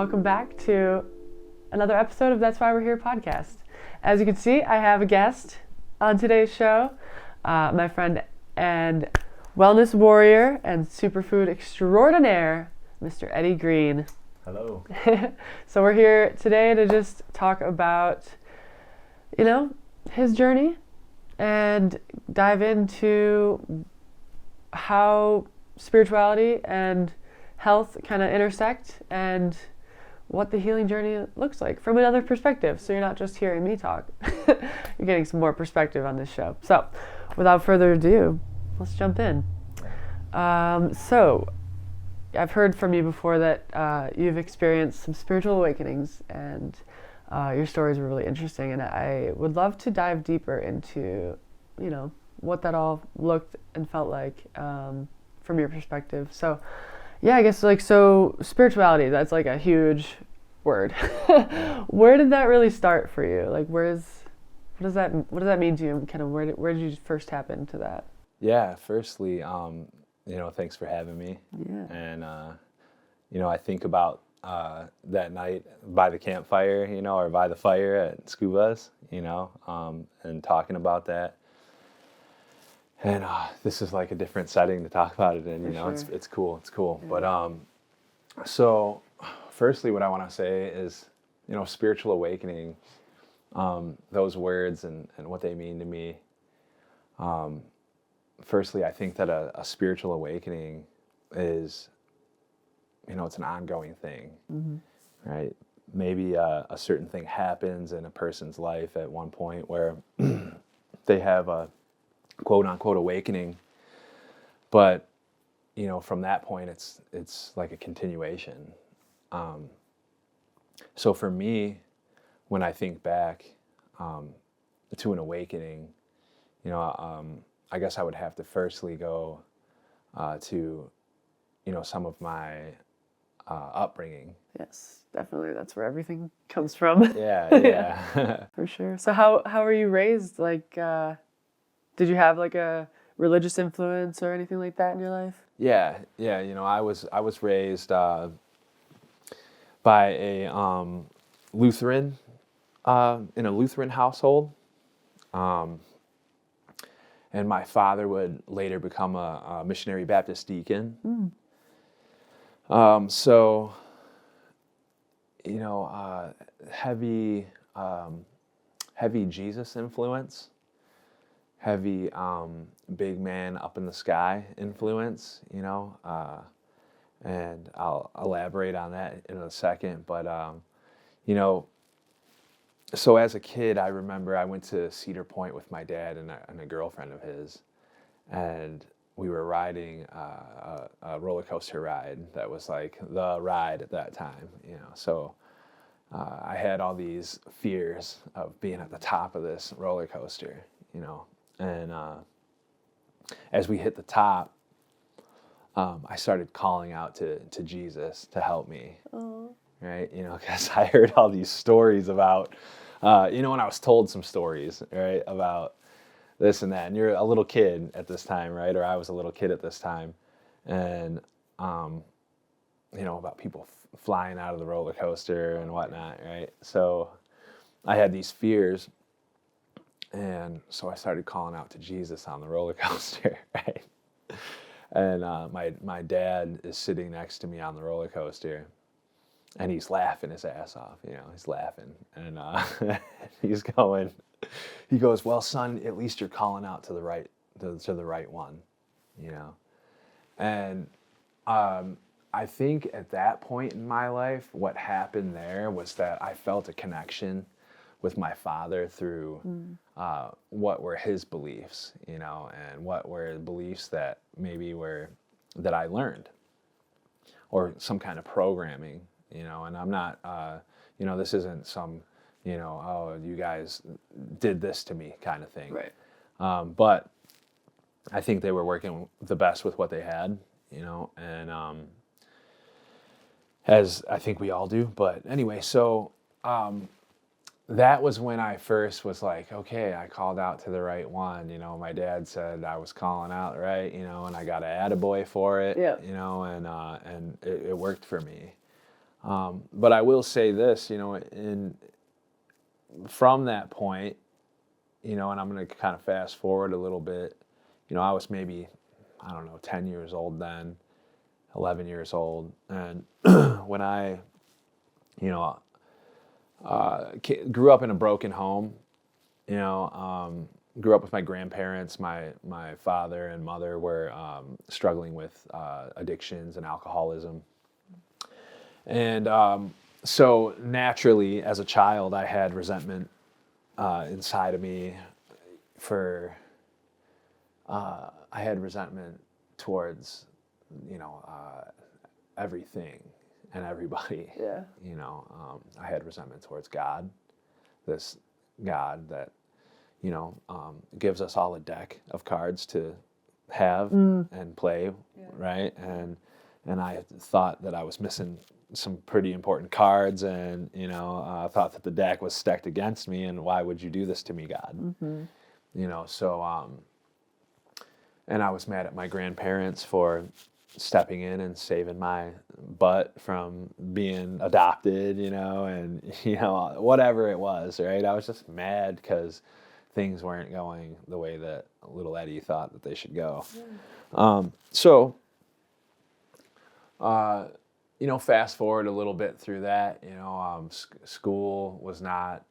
welcome back to another episode of That's Why We're Here podcast. As you can see, I have a guest on today's show, my friend and wellness warrior and superfood extraordinaire, Mr. Eddie Green. Hello. So we're here today to just talk about, his journey and dive into how spirituality and health kind of intersect and what the healing journey looks like from another perspective. So you're not just hearing me talk. You're getting some more perspective on this show. So without further ado, let's jump in. So I've heard from you before that you've experienced some spiritual awakenings, and your stories were really interesting. And I would love to dive deeper into, what that all looked and felt like from your perspective. So yeah, I guess so spirituality, that's like a huge word. Where did that really start for you? Like what does that mean to you? And kind of where did you first tap into that? Yeah, firstly, thanks for having me. Yeah. And, I think about that night by the campfire, or by the fire at Scuba's, and talking about that. And this is like a different setting to talk about it in, Sure. It's cool. Yeah. But so firstly, what I want to say is, spiritual awakening, those words and what they mean to me. Firstly, I think that a spiritual awakening is, it's an ongoing thing, Mm-hmm. right? Maybe a certain thing happens in a person's life at one point where they have a quote unquote awakening, but from that point it's like a continuation. So for me, when I think back to an awakening, I guess I would have to firstly go to some of my upbringing. Yes, definitely. That's where everything comes from. Yeah. For sure. So how were you raised? Like, did you have like a religious influence or anything like that in your life? Yeah. I was raised by a Lutheran in a Lutheran household, and my father would later become a missionary Baptist deacon. So heavy Jesus influence. Heavy big man up in the sky influence, and I'll elaborate on that in a second. But, so as a kid, I remember I went to Cedar Point with my dad and a girlfriend of his, and we were riding a roller coaster ride that was like the ride at that time, So I had all these fears of being at the top of this roller coaster, And as we hit the top, I started calling out to Jesus to help me, right? Because I heard all these stories about, when I was told some stories, right, about this and that. And you're a little kid at this time, right? Or I was a little kid at this time. And, about people flying out of the roller coaster and whatnot, right? So I had these fears. And so I started calling out to Jesus on the roller coaster, right? And my dad is sitting next to me on the roller coaster, and he's laughing his ass off. He's laughing, and he goes, "Well, son, at least you're calling out to the right one, And I think at that point in my life, what happened there was that I felt a connection with my father through what were his beliefs, and what were the beliefs that maybe that I learned, or some kind of programming, and I'm not, this isn't some, oh, you guys did this to me kind of thing. Right. But I think they were working the best with what they had, and as I think we all do. But anyway, so that was when I first was like, okay, I called out to the right one. My dad said I was calling out right, and I got an attaboy for it, Yeah. and it worked for me. But I will say this, from that point, and I'm going to kind of fast forward a little bit. I was maybe, I don't know, 10 years old then, 11 years old. And when I, grew up in a broken home, grew up with my grandparents. My father and mother were struggling with addictions and alcoholism. And so naturally, as a child, I had resentment inside of me I had resentment towards, everything and everybody. Yeah. I had resentment towards God, this God that, gives us all a deck of cards to have and play, right? And I thought that I was missing some pretty important cards, and thought that the deck was stacked against me, and why would you do this to me, God? So and I was mad at my grandparents for stepping in and saving my butt from being adopted, and whatever it was, right? I was just mad because things weren't going the way that little Eddie thought that they should go. Fast forward a little bit through that, school was not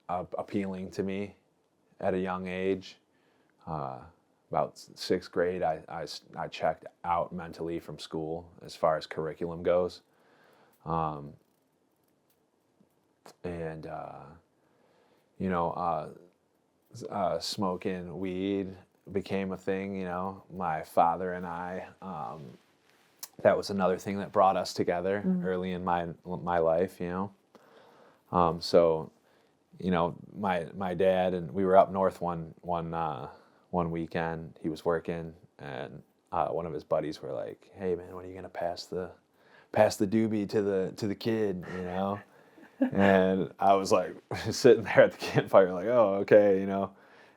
appealing to me at a young age. About 6th grade, I checked out mentally from school as far as curriculum goes. Smoking weed became a thing, my father and I, that was another thing that brought us together early in my life, So, my dad, and we were up north one weekend. He was working, and one of his buddies were like, "Hey man, when are you gonna pass the doobie to the kid?" And I was like sitting there at the campfire, like, "Oh, okay,"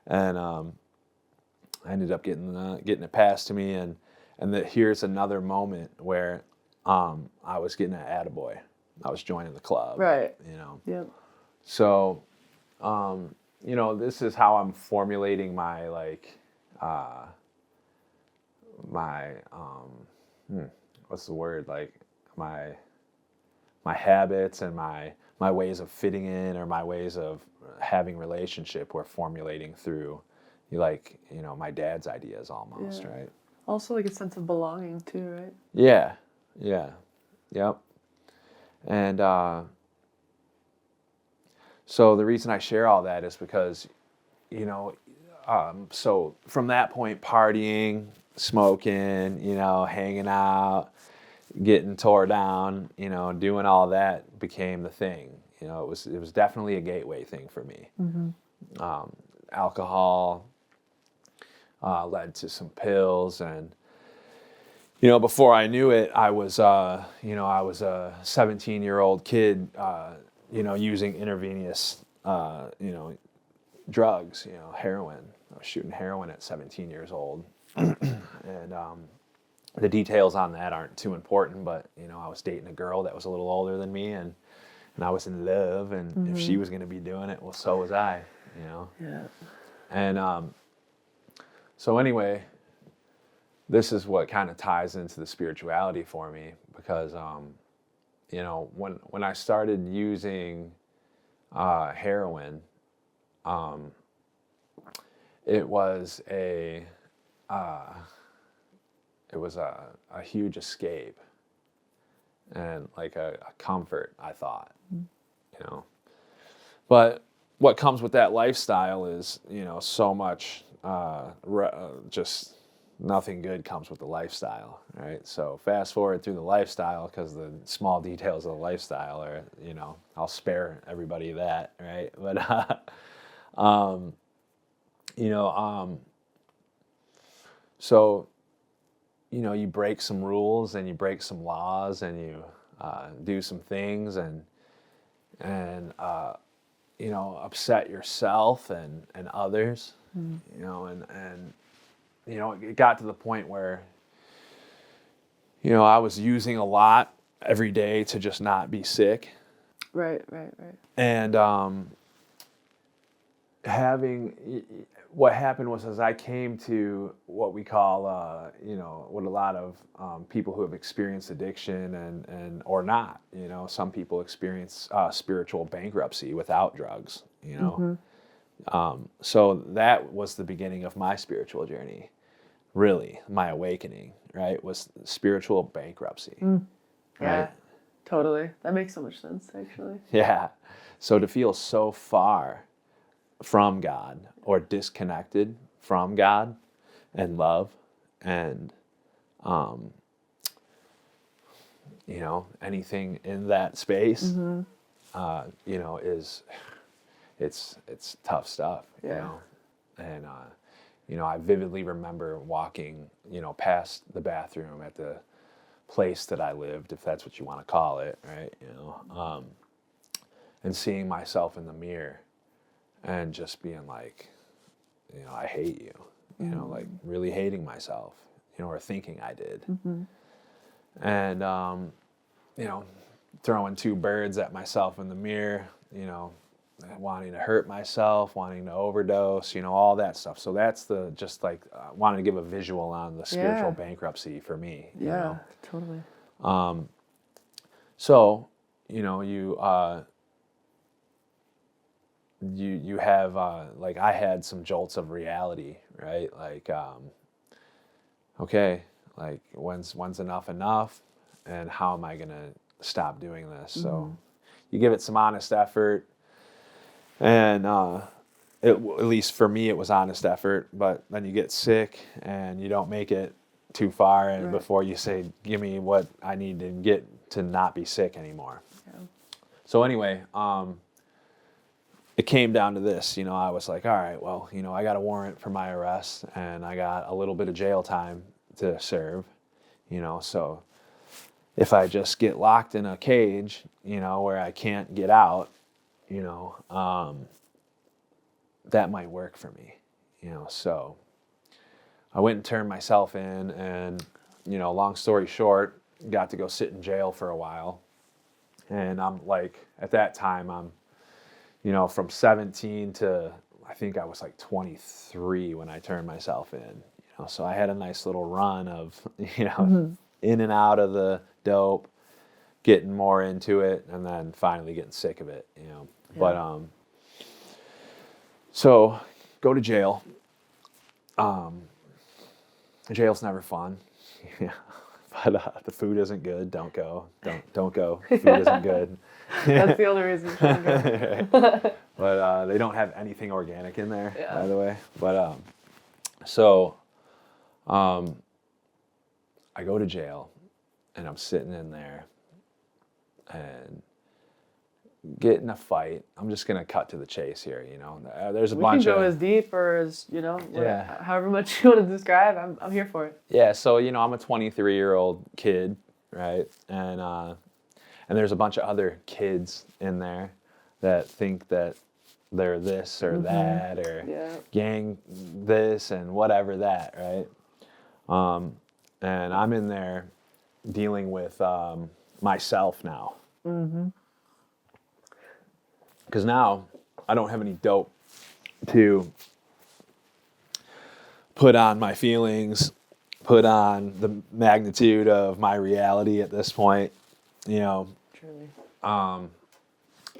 And I ended up getting it passed to me, and here's another moment where I was getting an attaboy. I was joining the club, Right. Yep. So, this is how I'm formulating my what's the word? Like my habits and my ways of fitting in, or my ways of having relationship, were formulating through my dad's ideas almost, right? Also like a sense of belonging too, right? Yeah. Yep. And so the reason I share all that is because, so from that point, partying, smoking, hanging out, getting tore down, doing all that became the thing. It was definitely a gateway thing for me. Alcohol led to some pills, and before I knew it, I was a 17-year-old kid, using intravenous, drugs, heroin. I was shooting heroin at 17 years old, and the details on that aren't too important, but I was dating a girl that was a little older than me, and I was in love, and if she was going to be doing it, well, so was I, Yeah. And so anyway, this is what kind of ties into the spirituality for me, because when I started using heroin, it was a huge escape, and like a comfort, I thought, But what comes with that lifestyle is, so much, just nothing good comes with the lifestyle, right? So fast forward through the lifestyle, because the small details of the lifestyle are, I'll spare everybody that, right? But, so, you break some rules, and you break some laws, and you do some things, and upset yourself and others, and it got to the point where, I was using a lot, every day to just not be sick. Right. And what happened was, as I came to what we call, what a lot of people who have experienced addiction and or not, some people experience spiritual bankruptcy without drugs, So that was the beginning of my spiritual journey, really, my awakening, right, was spiritual bankruptcy. Yeah, right? totally. That makes so much sense, actually. Yeah. So to feel so far from God or disconnected from God and love and, anything in that space, it's tough stuff, And, I vividly remember walking, past the bathroom at the place that I lived, if that's what you want to call it, right? And seeing myself in the mirror and just being like, I hate you, like really hating myself, or thinking I did. And, throwing two birds at myself in the mirror, wanting to hurt myself, wanting to overdose, all that stuff. So that's wanting to give a visual on the spiritual bankruptcy for me. Yeah, totally. So, you have, like, I had some jolts of reality, right? Like, okay, like, when's enough, and how am I going to stop doing this? So you give it some honest effort, and at least for me, it was honest effort, but then you get sick and you don't make it too far, and before you say, give me what I need to get to not be sick anymore. Yeah. So anyway, it came down to this, I was like, all right, well, I got a warrant for my arrest and I got a little bit of jail time to serve, so if I just get locked in a cage, where I can't get out, that might work for me, so I went and turned myself in and, long story short, got to go sit in jail for a while. And I'm like, at that time, I'm, from 17 to I think I was like 23 when I turned myself in, so I had a nice little run of, in and out of the dope, getting more into it, and then finally getting sick of it, But, so go to jail. Jail's never fun. But the food isn't good. Don't go. Don't go. Food isn't good. That's the only reason you shouldn't go. But they don't have anything organic in there, by the way. But so I go to jail, and I'm sitting in there, and get in a fight. I'm just gonna cut to the chase here. There's a bunch of. We can go as deep or as however much you want to describe. I'm here for it. Yeah. So I'm a 23-year-old kid, right? And there's a bunch of other kids in there that think that they're this or that or gang this and whatever that, right? And I'm in there dealing with myself now. Because now I don't have any dope to put on my feelings, put on the magnitude of my reality at this point, Truly.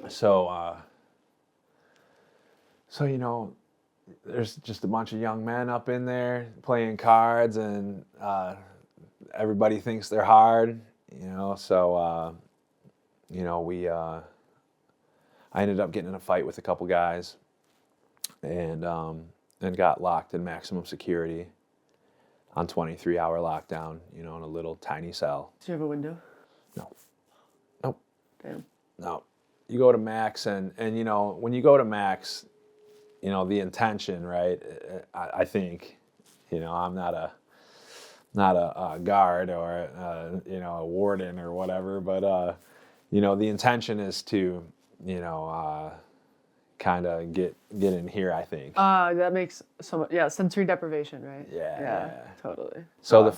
So there's just a bunch of young men up in there playing cards, and everybody thinks they're hard, So I ended up getting in a fight with a couple guys, and got locked in maximum security on 23-hour lockdown, in a little tiny cell. Do you have a window? No. Nope. Damn. No. You go to max, and when you go to max, the intention, right? I think, I'm not a guard or a warden or whatever, but the intention is to kind of get in here, I think. That makes so much. Yeah, sensory deprivation, right? Yeah. Totally. So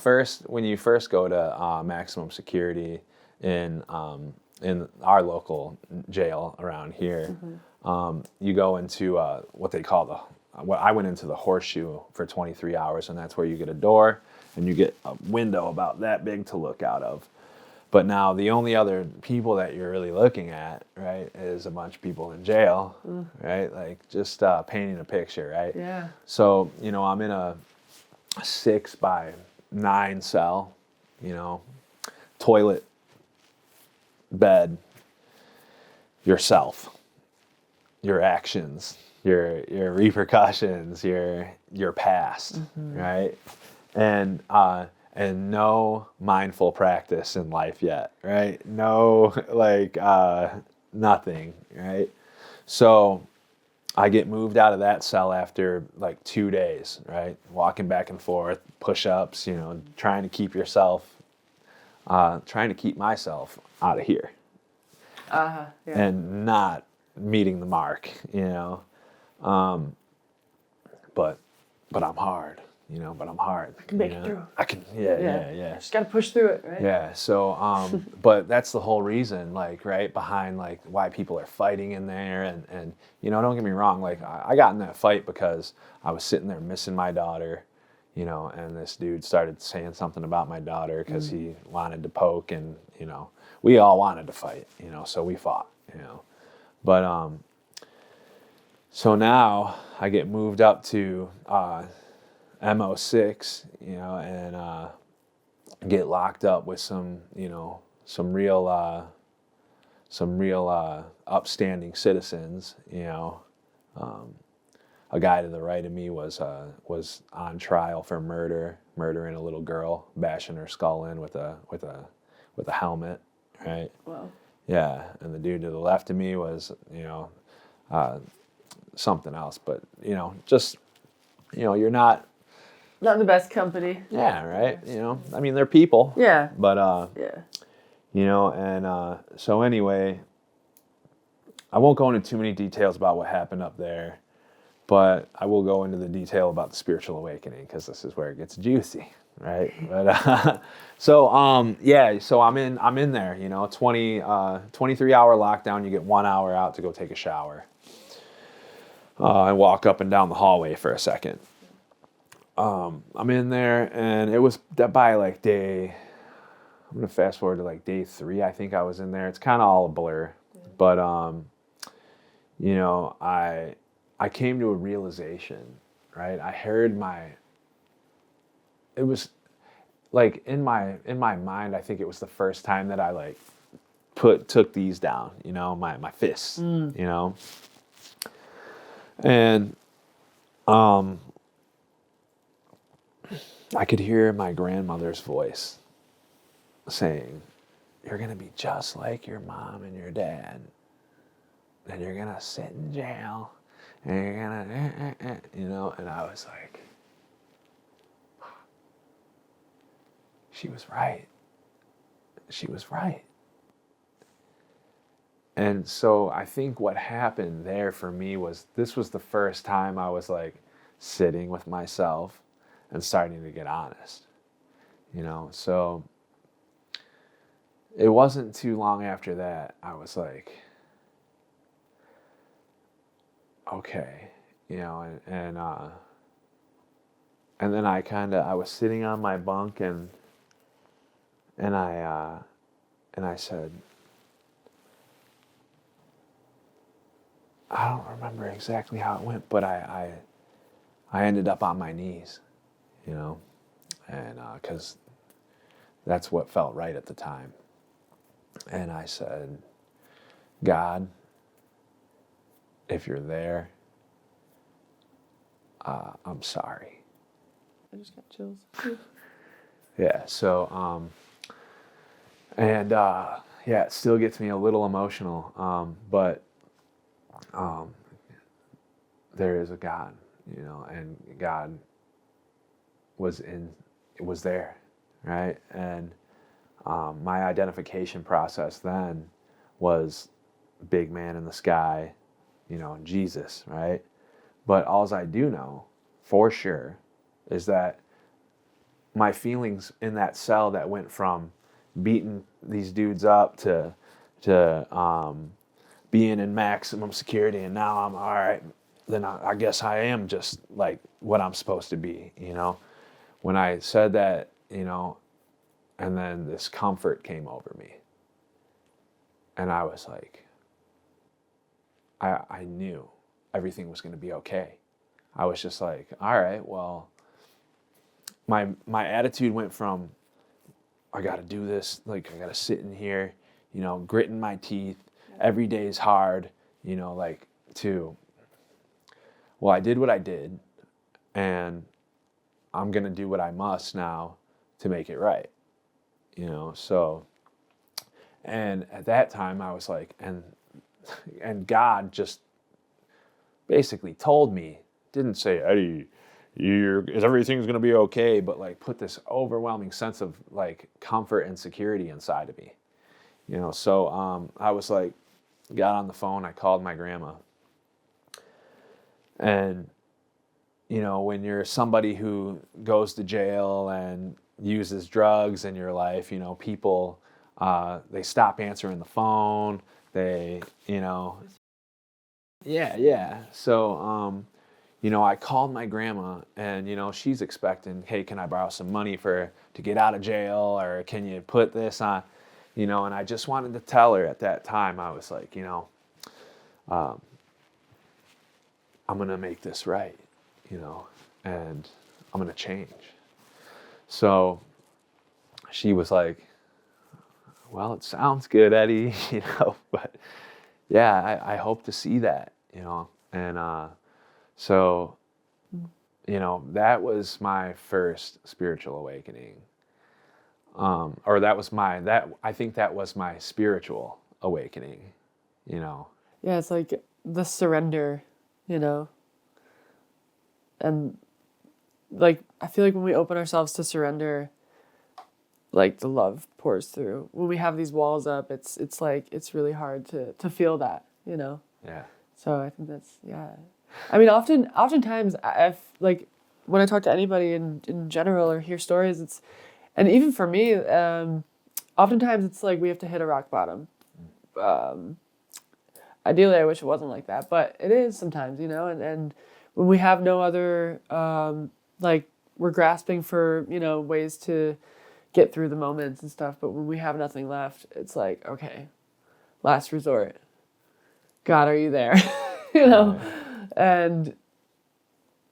when you first go to maximum security, in our local jail around here. You go into what they call I went into the horseshoe for 23 hours, and that's where you get a door and you get a window about that big to look out of. But now the only other people that you're really looking at, right, is a bunch of people in jail, right? Like just painting a picture, right? Yeah. So, I'm in a 6 by 9 cell, toilet, bed, yourself, your actions, your repercussions, your past, right? And no mindful practice in life yet, right? No, nothing, right? So I get moved out of that cell after 2 days, right? Walking back and forth, push-ups, trying to keep myself out of here. Yeah. And not meeting the mark, but I'm hard, but I'm hard. I can make it through. I can, yeah. Just gotta push through it, right? Yeah, so, but that's the whole reason, right, behind, why people are fighting in there, and don't get me wrong, I got in that fight because I was sitting there missing my daughter, and this dude started saying something about my daughter because he wanted to poke, and, we all wanted to fight, so we fought, But, so now I get moved up to MO6, and get locked up with some real upstanding citizens, A guy to the right of me was on trial for murdering a little girl, bashing her skull in with a helmet, right? Wow. Yeah, and the dude to the left of me was, something else, but just, you're not in the best company. Yeah, right. I mean, they're people. Yeah. But Yeah. and so anyway, I won't go into too many details about what happened up there, but I will go into the detail about the spiritual awakening because this is where it gets juicy, right? But so I'm in there, 23-hour lockdown. You get 1 hour out to go take a shower. I walk up and down the hallway for a second. I'm in there, and it was by day, I'm going to fast forward to day 3, I think I was in there. It's kind of all a blur. But, I came to a realization, right? I heard it was in my mind, I think it was the first time that I took these down, my fists, And, I could hear my grandmother's voice saying, "You're going to be just like your mom and your dad. And you're going to sit in jail. And you're going to, And I was like, she was right. She was right. And so I think what happened there for me was this was the first time I was sitting with myself and starting to get honest, so it wasn't too long after that, I was like, okay, and then I was sitting on my bunk and I said, I don't remember exactly how it went, but I ended up on my knees, and because that's what felt right at the time. And I said, God, if you're there, I'm sorry. I just got chills. Yeah, so, it still gets me a little emotional, but there is a God, and God was there, right? And my identification process then was big man in the sky, Jesus, right? But all I do know for sure is that my feelings in that cell that went from, beating these dudes up to being in maximum security, and now I'm all right. Then I guess I am just like what I'm supposed to be, you know. When I said that, you know, and then this comfort came over me, and I was like, I knew everything was going to be okay. I was just like, all right, well, my attitude went from, I got to do this, like I got to sit in here, you know, gritting my teeth. Every day is hard, you know, like, to, well, I did what I did, and I'm going to do what I must now to make it right, you know. So, and at that time I was like, and God just basically told me, didn't say, Eddie, everything's going to be okay, but like put this overwhelming sense of like comfort and security inside of me, you know. So I was like, got on the phone, I called my grandma, and you know, when you're somebody who goes to jail and uses drugs in your life, you know, people, they stop answering the phone. They, you know, yeah. So, you know, I called my grandma, and, you know, she's expecting, hey, can I borrow some money to get out of jail, or can you put this on, you know, and I just wanted to tell her at that time, I was like, you know, I'm going to make this right, you know, and I'm going to change. So she was like, well, it sounds good, Eddie, you know, but yeah, I hope to see that, you know. And so, you know, that was my first spiritual awakening. Or I think that was my spiritual awakening, you know. Yeah, it's like the surrender, you know. And like, I feel like when we open ourselves to surrender, like the love pours through. When we have these walls up, it's like, it's really hard to feel that, you know. Yeah. So I think that's, yeah. I mean, oftentimes I've like, when I talk to anybody in general or hear stories, and even for me, oftentimes it's like we have to hit a rock bottom. Ideally, I wish it wasn't like that, but it is sometimes, you know, and when we have no other, like we're grasping for, you know, ways to get through the moments and stuff, but when we have nothing left, it's like, okay, last resort. God, are you there? You know? And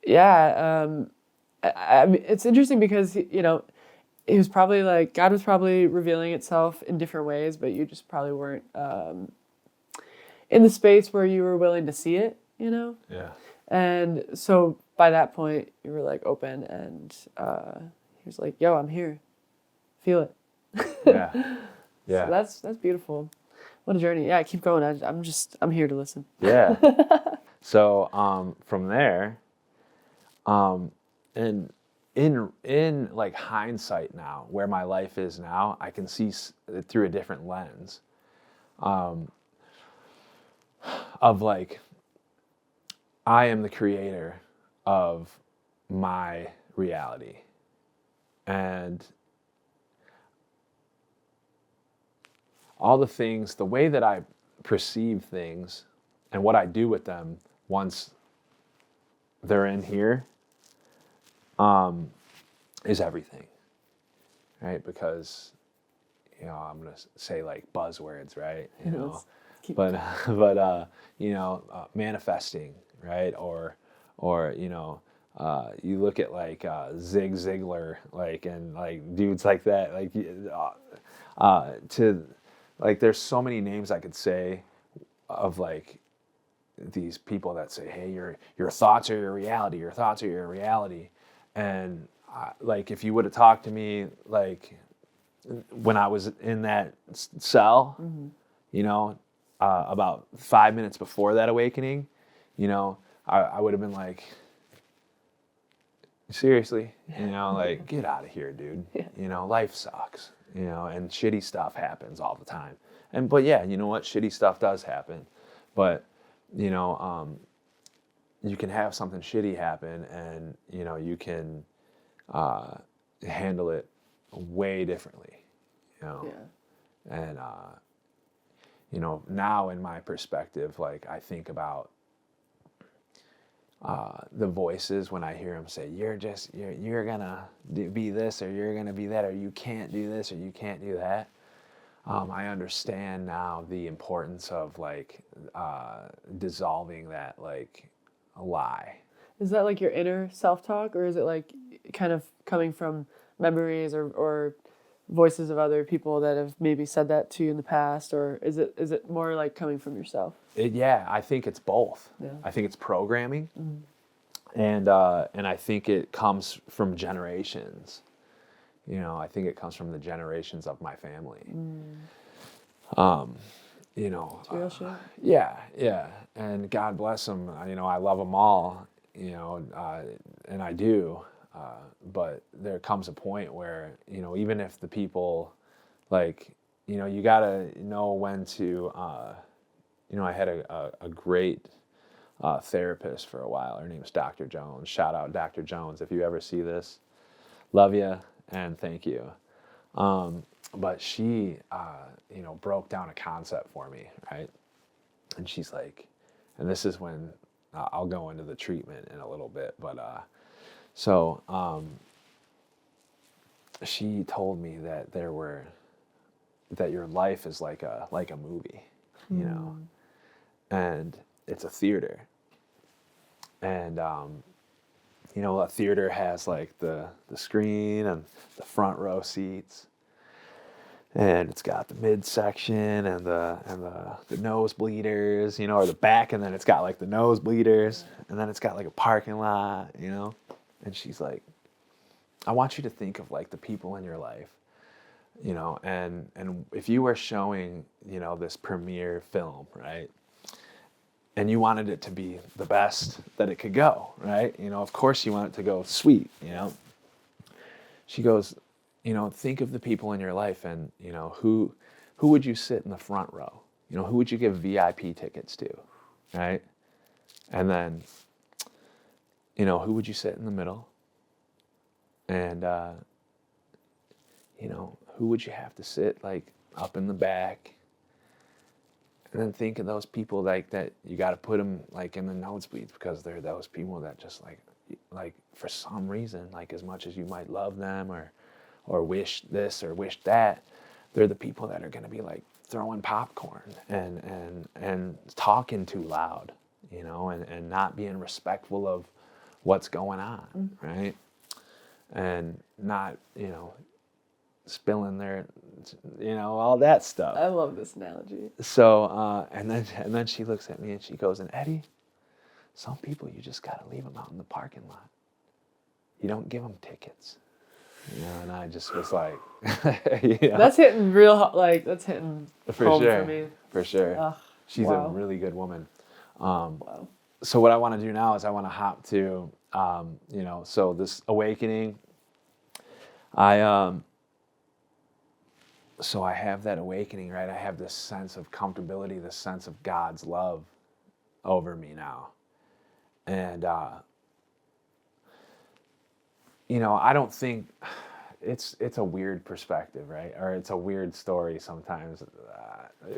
yeah, I mean, it's interesting because, you know, it was probably like, God was probably revealing itself in different ways, but you just probably weren't in the space where you were willing to see it, you know? Yeah. And so by that point, you were like open, and he was like, yo, I'm here. Feel it. Yeah. Yeah. So that's beautiful. What a journey. Yeah, keep going. I'm here to listen. Yeah. So from there, and in like hindsight now, where my life is now, I can see it through a different lens, of like, I am the creator of my reality, and all the things, the way that I perceive things and what I do with them once they're in here, is everything, right? Because, you know, I'm gonna say like buzzwords, right? You know, but you know, manifesting, right? Or you know, you look at like Zig Ziglar, like, and like dudes like that, like to like, there's so many names I could say of like these people that say, hey, your thoughts are your reality, your thoughts are your reality. And like, if you would have talked to me like when I was in that cell, you know, about 5 minutes before that awakening, you know, I would have been like, seriously, you know, like, get out of here, dude. Yeah. You know, life sucks, you know, and shitty stuff happens all the time. But yeah, you know what? Shitty stuff does happen. But, you know, you can have something shitty happen, and, you know, you can handle it way differently. know? Yeah. And, you know, now in my perspective, like I think about the voices when I hear them say, you're gonna be this, or you're gonna be that, or you can't do this, or you can't do that. I understand now the importance of like dissolving that like a lie. Is that like your inner self-talk, or is it like kind of coming from memories or voices of other people that have maybe said that to you in the past, or is it more like coming from yourself? Yeah, I think it's both. Yeah. I think it's programming, and I think it comes from generations. You know, I think it comes from the generations of my family. You know, It's real shit. yeah, and God bless them. You know, I love them all. You know, and I do. But there comes a point where, you know, even if the people, like, you know, you gotta know when to. You know, I had a great therapist for a while. Her name was Dr. Jones. Shout out Dr. Jones if you ever see this. Love you and thank you. But she, you know, broke down a concept for me, right? And she's like, and this is when I'll go into the treatment in a little bit, but so she told me that that your life is like a movie, you know, and it's a theater, and you know, a theater has like the screen and the front row seats, and it's got the midsection and the nosebleeders, you know, or the back, and then it's got like the nosebleeders, and then it's got like a parking lot, you know. And she's like, I want you to think of like the people in your life, you know, and if you were showing, you know, this premiere film, right, and you wanted it to be the best that it could go, right, you know, of course you want it to go sweet, you know. She goes, you know, think of the people in your life, and, you know, who would you sit in the front row? You know, who would you give VIP tickets to, right? And then, you know, who would you sit in the middle? And, you know, who would you have to sit, like, up in the back? And then think of those people, like, that you got to put them, like, in the nosebleeds, because they're those people that just, like, for some reason, like, as much as you might love them or wish this or wish that, they're the people that are going to be like throwing popcorn and talking too loud, you know, and not being respectful of what's going on, right? And not, you know, spilling their, you know, all that stuff. I love this analogy. So, and then she looks at me and she goes, and Eddie, some people you just got to leave them out in the parking lot. You don't give them tickets. You know, and I just was like, you know, That's hitting real, like, that's hitting for home sure, for me. for sure. Ugh, She's wow. a really good woman. Wow. So what I want to do now is I want to hop to, you know, so this awakening, so I have that awakening, right? I have this sense of comfortability, this sense of God's love over me now. And, you know, I don't think it's a weird perspective, right? Or it's a weird story sometimes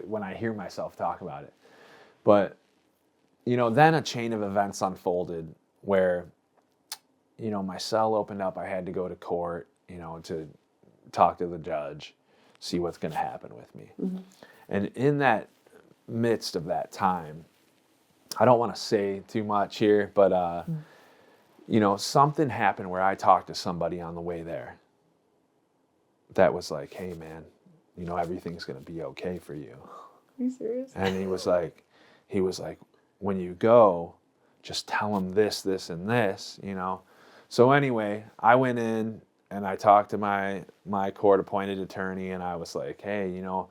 when I hear myself talk about it. But, you know, then a chain of events unfolded where, you know, my cell opened up. I had to go to court, you know, to talk to the judge, see what's going to happen with me. Mm-hmm. And in that midst of that time, I don't want to say too much here, but, you know, something happened where I talked to somebody on the way there that was like, hey, man, you know, everything's going to be okay for you. Are you serious? And he was like, when you go, just tell them this, this, and this, you know. So anyway, I went in and I talked to my court-appointed attorney, and I was like, hey, you know,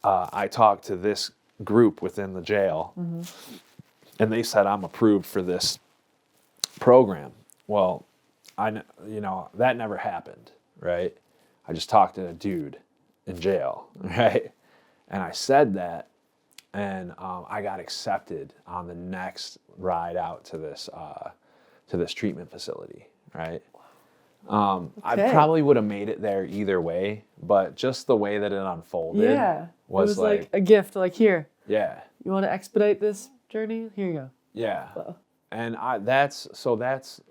I talked to this group within the jail, and they said I'm approved for this program. Well, you know, that never happened, right? I just talked to a dude in jail, right? And I said that, and I got accepted on the next ride out to this treatment facility, right? I probably would have made it there either way, but just the way that it unfolded was like a gift. Like, here, yeah, you want to expedite this journey? Here you go. yeah. And that's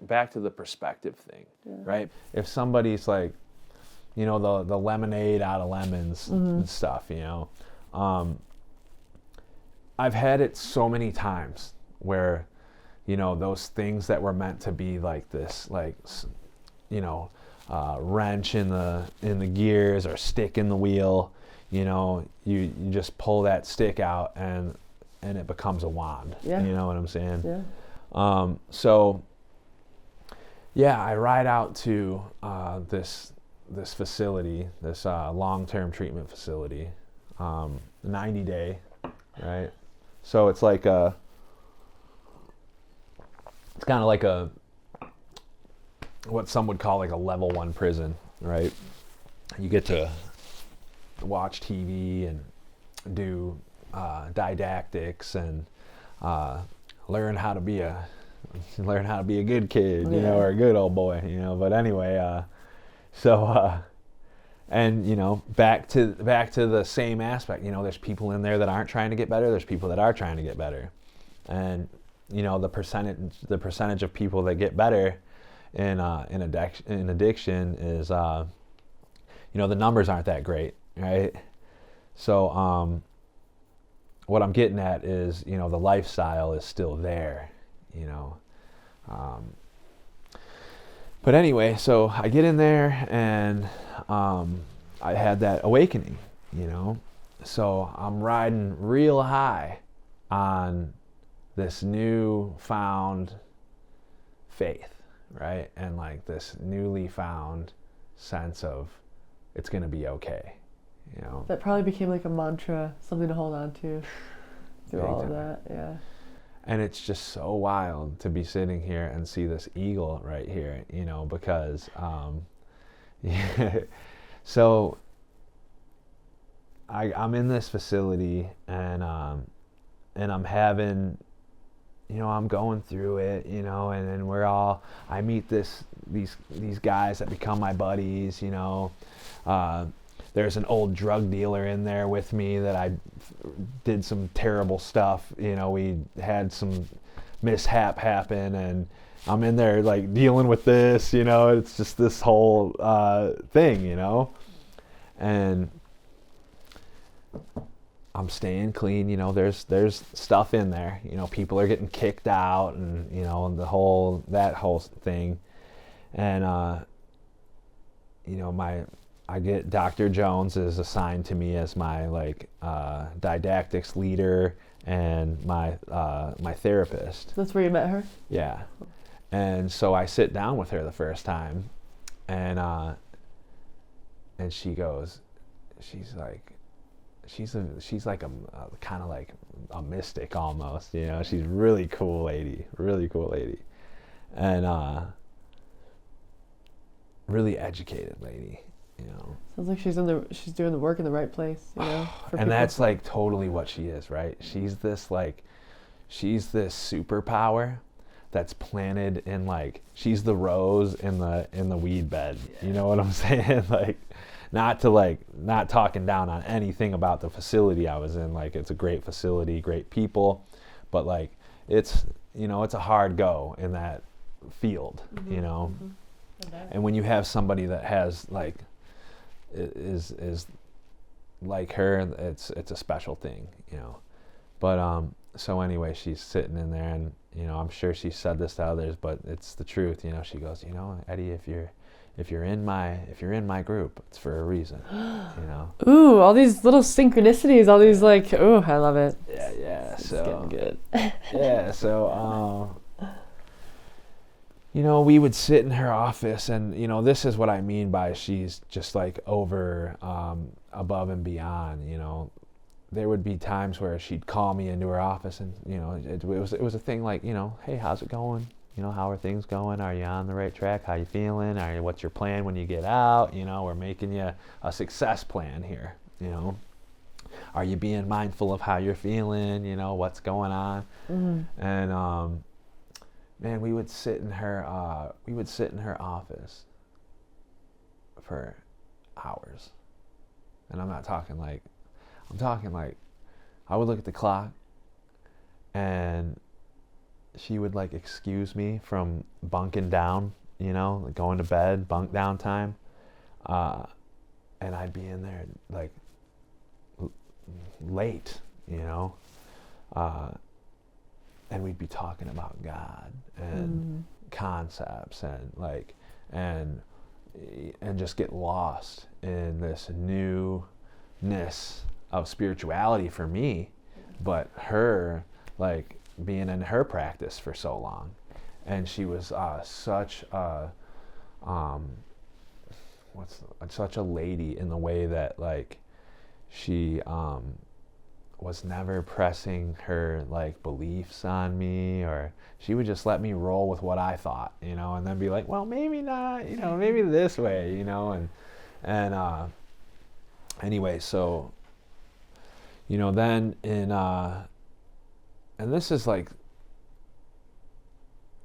back to the perspective thing, right? If somebody's like, you know, the lemonade out of lemons and stuff, you know, I've had it so many times where, you know, those things that were meant to be like this, like, you know, wrench in the gears or stick in the wheel, you know, you just pull that stick out and it becomes a wand. You know what I'm saying? So yeah, I ride out to this facility, this long-term treatment facility, 90-day, right? So it's like it's kind of like what some would call like a level 1 prison, right? You get to watch TV and do didactics and learn how to be a good kid, you know, or a good old boy, you know. But anyway, and you know, back to the same aspect. You know, there's people in there that aren't trying to get better. There's people that are trying to get better, and you know, the percentage of people that get better in addiction is, you know, the numbers aren't that great, right? So what I'm getting at is, you know, the lifestyle is still there, you know. But anyway, so I get in there and I had that awakening, you know. So I'm riding real high on this new found faith, right? And like this newly found sense of it's going to be okay, you know. That probably became like a mantra, something to hold on to through all of that, And it's just so wild to be sitting here and see this eagle right here, you know, because, so I'm in this facility and I'm having, you know, I'm going through it, you know, and then I meet these guys that become my buddies, you know. There's an old drug dealer in there with me that I did some terrible stuff. You know, we had some mishap happen, and I'm in there like dealing with this. You know, it's just this whole thing. You know, and I'm staying clean. You know, there's stuff in there. You know, people are getting kicked out, and you know, that whole thing, and you know, I get Dr. Jones is assigned to me as my like didactics leader and my therapist. That's where you met her? Yeah. And so I sit down with her the first time, and she goes, she's like a kind of like a mystic almost, you know. She's really cool lady, and really educated lady. You know, sounds like she's doing the work in the right place, you know. And that's like totally what she is, right? She's this superpower that's planted in, like, she's the rose in the weed bed. You know what I'm saying? Like, not talking down on anything about the facility I was in. Like, it's a great facility, great people, but like it's, you know, it's a hard go in that field, you know. And when you have somebody that has like is like her, it's a special thing, you know. But so anyway, she's sitting in there, and you know, I'm sure she said this to others, but it's the truth, you know. She goes, you know, Eddie, if you're in my group, it's for a reason, you know. Ooh, all these little synchronicities, all these like, ooh, I love it. Yeah. It's So getting good. yeah, so you know, we would sit in her office, and you know, this is what I mean by she's just like over above and beyond, you know. There would be times where she'd call me into her office, and you know, it was a thing like, you know, hey, how's it going? You know, how are things going? Are you on the right track? How you feeling? What's your plan when you get out? You know, we're making you a success plan here, you know. Are you being mindful of how you're feeling? You know, what's going on? And man, we would sit in her office, for hours. And I'm talking like, I would look at the clock and she would like excuse me from bunking down, you know, like going to bed, bunk down time. And I'd be in there like late, you know, and we'd be talking about God and concepts and like, and just get lost in this newness of spirituality for me, but her like being in her practice for so long, and she was such a such a lady in the way that like she was never pressing her like beliefs on me, or she would just let me roll with what I thought, you know, and then be like, well, maybe not, you know, maybe this way, you know, and anyway, so, you know, then in and this is like,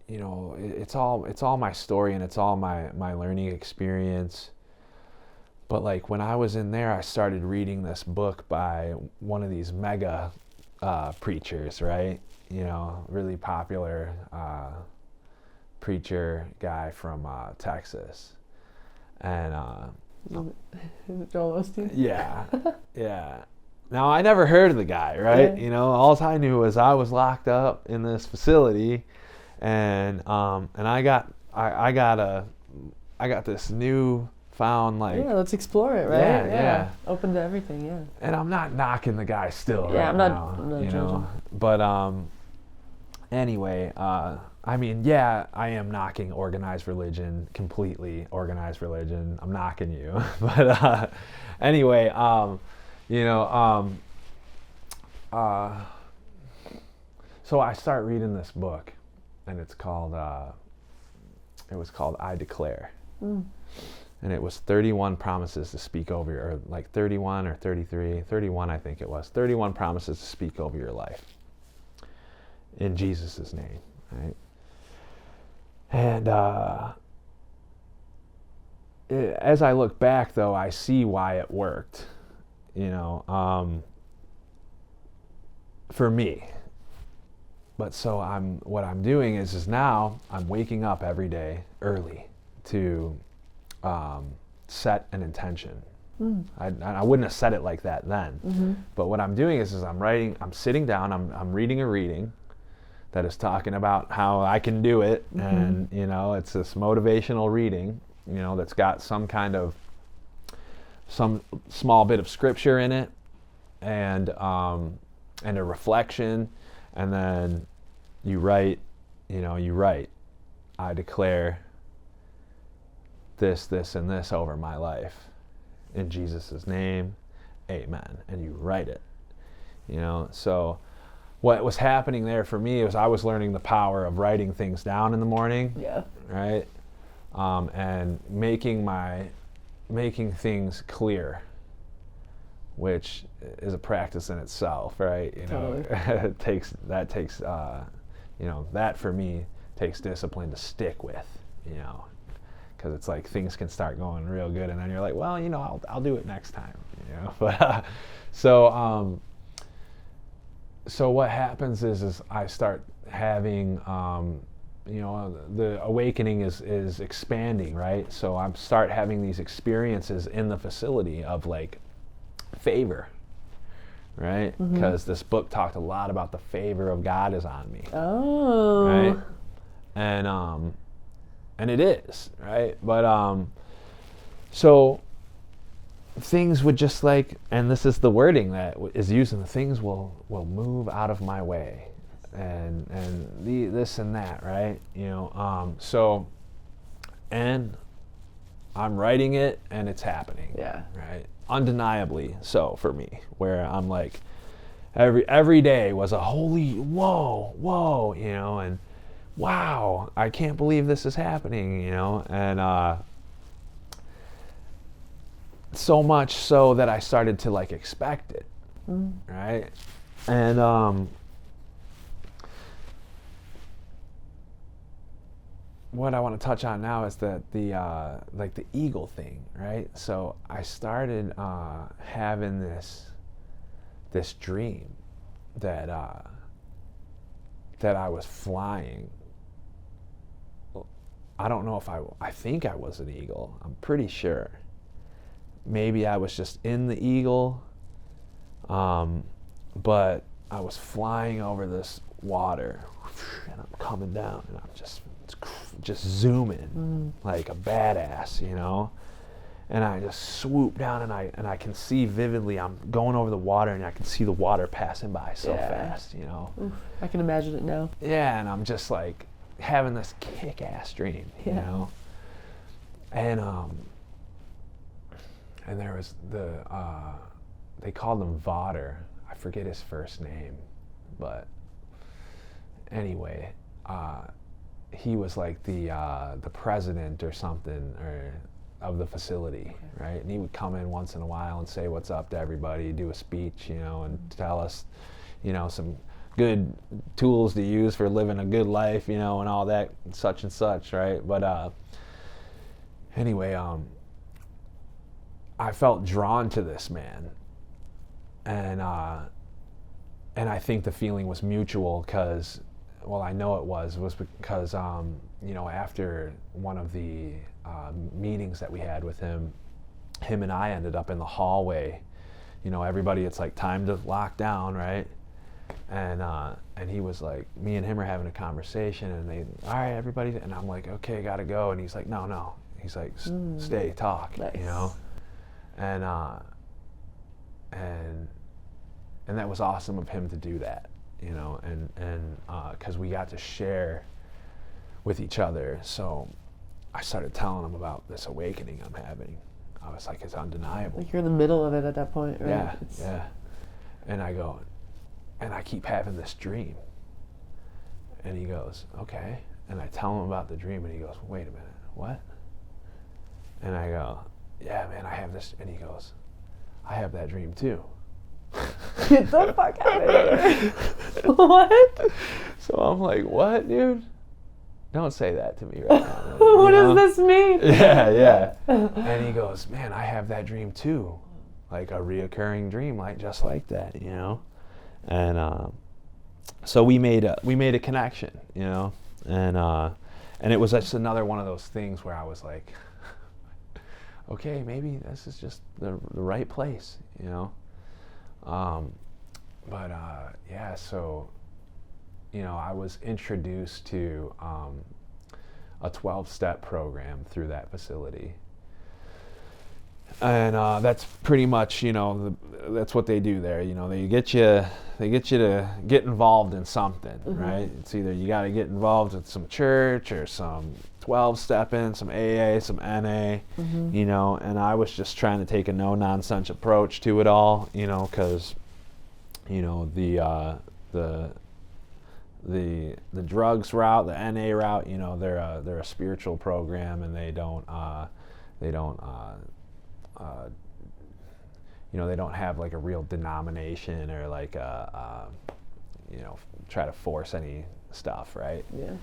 you know, it's all my story and it's all my learning experience. But like when I was in there, I started reading this book by one of these mega preachers, right? You know, really popular preacher guy from Texas. And Joel Osteen? yeah, yeah. Now I never heard of the guy, right? Yeah. You know, all I knew was I was locked up in this facility, and I got this new found like, yeah, let's explore it, right? Yeah. Open to everything, yeah. And I'm not knocking the guy still, Yeah, right I'm not now, you judging. know. But anyway, I mean, yeah, I am knocking organized religion, completely organized religion. I'm knocking you, but anyway, you know, so I start reading this book, and it's called it was called I Declare. And it was 31 promises to speak over your, or like 31 or 33, 31 I think it was, 31 promises to speak over your life in Jesus' name, right? And as I look back though, I see why it worked, you know, for me. But so what I'm doing is now I'm waking up every day early to set an intention. I wouldn't have said it like that then, but what I'm doing is I'm sitting down, I'm reading a reading that is talking about how I can do it, and you know, it's this motivational reading, you know, that's got some small bit of scripture in it, and a reflection, and then you write, I declare this, and this over my life. In Jesus' name, amen. And you write it. You know, so what was happening there for me was I was learning the power of writing things down in the morning. Yeah. Right? And making things clear, which is a practice in itself, right? You know, Totally. that for me takes discipline to stick with, you know. Because it's like things can start going real good, and then you're like, well, you know, I'll do it next time, you know. But so what happens is I start having, you know, the awakening is expanding, right? So I start having these experiences in the facility of like favor, right? Because this book talked a lot about the favor of God is on me. Oh. Right? And it is, right? But so things would just like, and this is the wording that is used, and the things will move out of my way, and this and that, right? You know, so, and I'm writing it, and it's happening. Yeah. Right. Undeniably so for me, where I'm like, every day was a holy whoa, you know, and wow, I can't believe this is happening, you know, and so much so that I started to like expect it, right? And what I want to touch on now is that the like the eagle thing, right? So I started having this dream that that I was flying. I don't know if I think I was an eagle. I'm pretty sure. Maybe I was just in the eagle, but I was flying over this water, and I'm coming down, and I'm just zooming like a badass, you know. And I just swoop down, and I can see vividly. I'm going over the water, and I can see the water passing by so fast, you know. Oof, I can imagine it now. Yeah, and I'm just like having this kick-ass dream, you know. And there was they called him Vader. I forget his first name, but anyway, he was like the president or something of the facility, right? And he would come in once in a while and say what's up to everybody, do a speech, you know, and tell us, you know, some good tools to use for living a good life, you know, and all that, such and such, right? But anyway, I felt drawn to this man, and I think the feeling was mutual because, well, I know it was because you know, after one of the meetings that we had with him and I ended up in the hallway. You know, everybody, it's like time to lock down, right? And he was like, me and him are having a conversation, and they, all right, everybody, and I'm like, okay, gotta go, and he's like, no, he's like, stay, talk, nice. You know, and that was awesome of him to do that, you know, and because we got to share with each other. So I started telling him about this awakening I'm having. I was like, it's undeniable. Like you're in the middle of it at that point, right? Yeah, yeah. And I go, and I keep having this dream. And he goes, okay. And I tell him about the dream, and he goes, wait a minute, what? And I go, yeah, man, I have this. And he goes, I have that dream too. Get the fuck out of here. What? So I'm like, what, dude? Don't say that to me right now. What does this mean? Yeah. And he goes, man, I have that dream too. Like a reoccurring dream, like just like that, you know? And so we made a connection, you know? And it was just another one of those things where I was like, okay, maybe this is just the right place, you know? Yeah, so, you know, I was introduced to a 12-step program through that facility. And that's pretty much, you know, that's what they do there. You know, they get you to get involved in something, right? It's either you got to get involved with some church or some 12-stepping, some AA, some NA, you know. And I was just trying to take a no-nonsense approach to it all, you know, because, you know, the drugs route, the NA route, you know, they're a spiritual program, and they don't you know, they don't have like a real denomination or like you know, try to force any stuff, right? Yeah.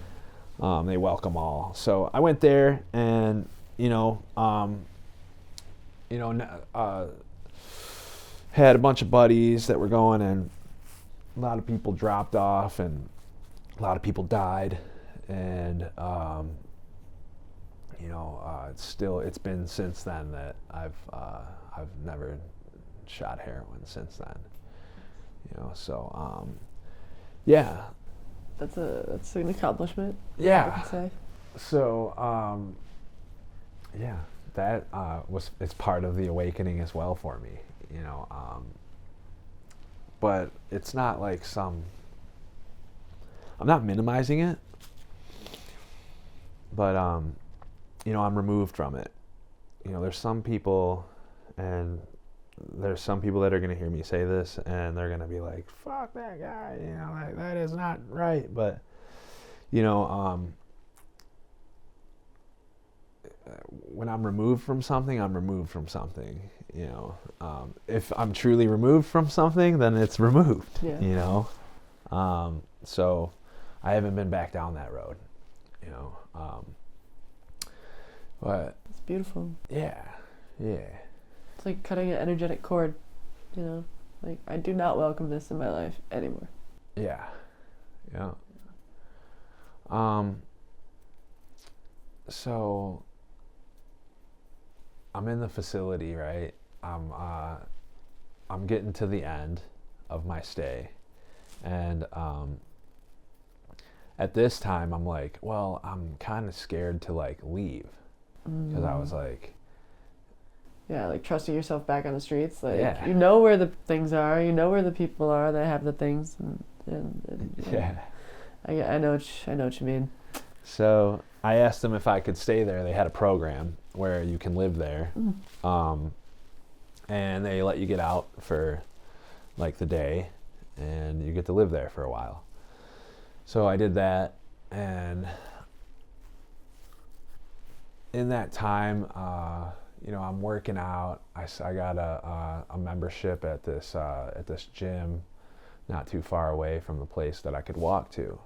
They welcome all. So I went there, and had a bunch of buddies that were going, and a lot of people dropped off, and a lot of people died, and it's been since then that I've never shot heroin since then. You know, so yeah. That's an accomplishment. Yeah. I could say. So yeah, that it's part of the awakening as well for me. You know, but it's not like I'm not minimizing it, but you know, I'm removed from it. You know, there's some people that are going to hear me say this, and they're going to be like, fuck that guy, you know, like, that is not right. But, you know, when I'm removed from something, I'm removed from something, you know. If I'm truly removed from something, then it's removed, yeah. You know. So I haven't been back down that road. you know. But It's beautiful. yeah. It's like cutting an energetic cord, you know. Like, I do not welcome this in my life anymore. Yeah. So I'm in the facility, right? I'm getting to the end of my stay, and at this time I'm like, well, I'm kind of scared to like leave, because I was like, yeah, like trusting yourself back on the streets. Like, Yeah. you know where the things are, you know where the people are that have the things, and yeah. I know what you mean. So I asked them if I could stay there. They had a program where you can live there, and they let you get out for like the day, and you get to live there for a while. So I did that, and in that time, I'm working out. I got a membership at this gym, not too far away from the place that I could walk to.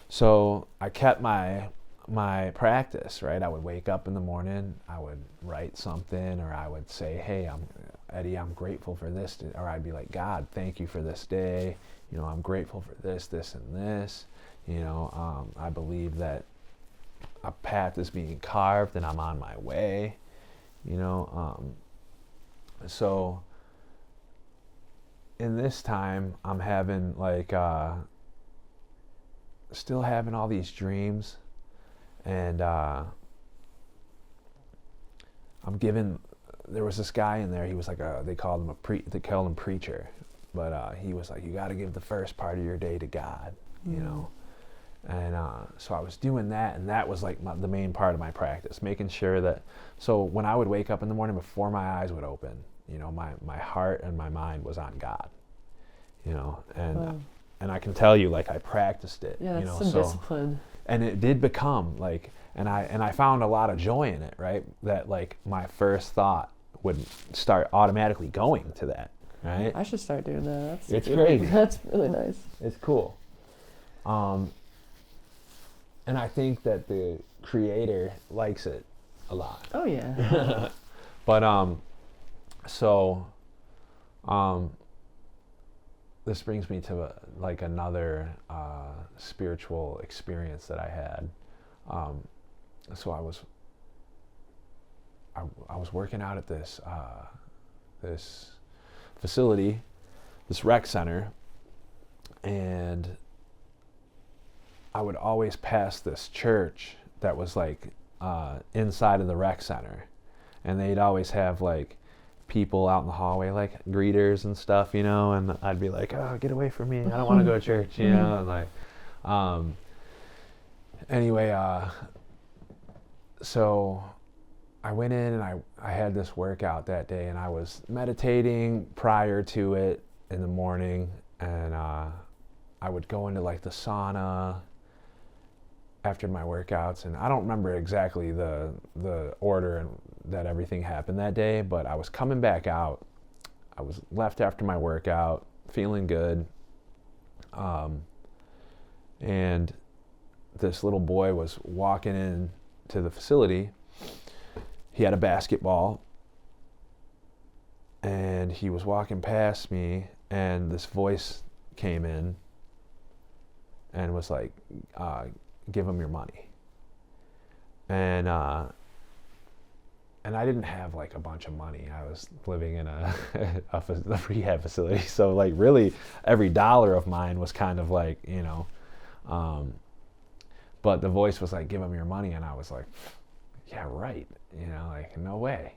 So I kept my practice, right? I would wake up in the morning, I would write something, or I would say, hey, Eddie, I'm grateful for this, or I'd be like, God, thank you for this day. I'm grateful for this, and this. I believe that a path is being carved and I'm on my way. So in this time, I'm having like, still having all these dreams, and there was this guy in there. He was like they called him preacher, but he was like, you got to give the first part of your day to God, and so I was doing that, and that was like the main part of my practice, making sure that, so when I would wake up in the morning, before my eyes would open, my heart and my mind was on God, and Wow. and I can tell you, like, I practiced it. Yeah, that's some discipline. And it did become like, and I found a lot of joy in it, right? That like my first thought would start automatically going to that, right? I should start doing that. It's crazy. That's really nice. It's cool. And I think that the creator likes it a lot. Oh yeah. But this brings me to like another spiritual experience that I had. So I was working out at this facility, this rec center, and I would always pass this church that was like inside of the rec center, and they'd always have like people out in the hallway, like greeters and stuff, and I'd be like, oh, get away from me, I don't want to go to church, and like, anyway, so I went in and I had this workout that day, and I was meditating prior to it in the morning, and I would go into like the sauna after my workouts, and I don't remember exactly the order and that everything happened that day, but I was coming back out. I was left after my workout, feeling good, and this little boy was walking in to the facility. He had a basketball, and he was walking past me, and this voice came in and was like, give him your money. And I didn't have like a bunch of money. I was living in a rehab facility, so like really every dollar of mine was kind of like, but the voice was like, give him your money, and I was like, yeah, right, like no way.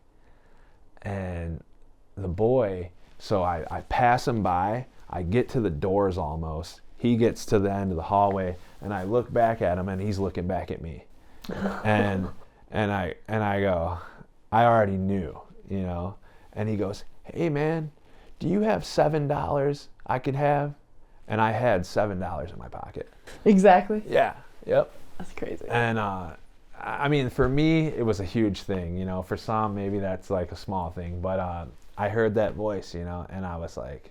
And the boy, so I pass him by, I get to the doors almost, he gets to the end of the hallway, and I look back at him, and he's looking back at me, and I go, I already knew, and he goes, hey man, do you have $7 I could have? And I had $7 in my pocket. Exactly. Yeah. Yep. That's crazy. And I mean, for me, it was a huge thing. For some, maybe that's like a small thing. But I heard that voice, and I was like,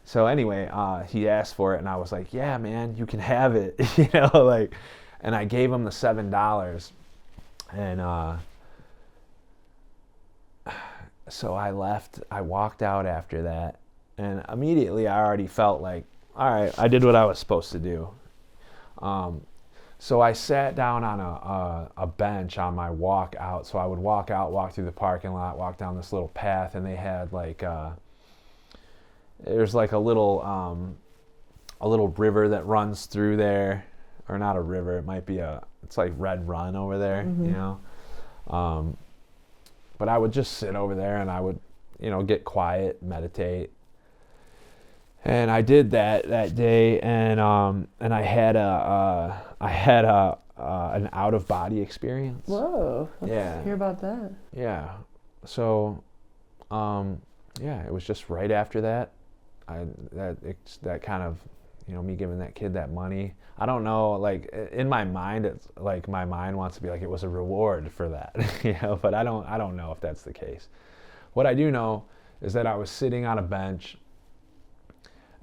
so anyway, he asked for it, and I was like, yeah, man, you can have it, like, And I gave him the $7, and so I left. I walked out after that, and immediately I already felt like, all right, I did what I was supposed to do. So I sat down on a bench on my walk out. So I would walk out, walk through the parking lot, walk down this little path, and they had like there's like a little river that runs through there, or not a river. It might be it's like Red Run over there, you know. But I would just sit over there and I would, get quiet, meditate. And I did that day, and I had an out of body experience. Whoa! Let's hear about that. Yeah. So, it was just right after that. That kind of, me giving that kid that money. I don't know, like in my mind, it's like my mind wants to be like it was a reward for that, But I don't know if that's the case. What I do know is that I was sitting on a bench,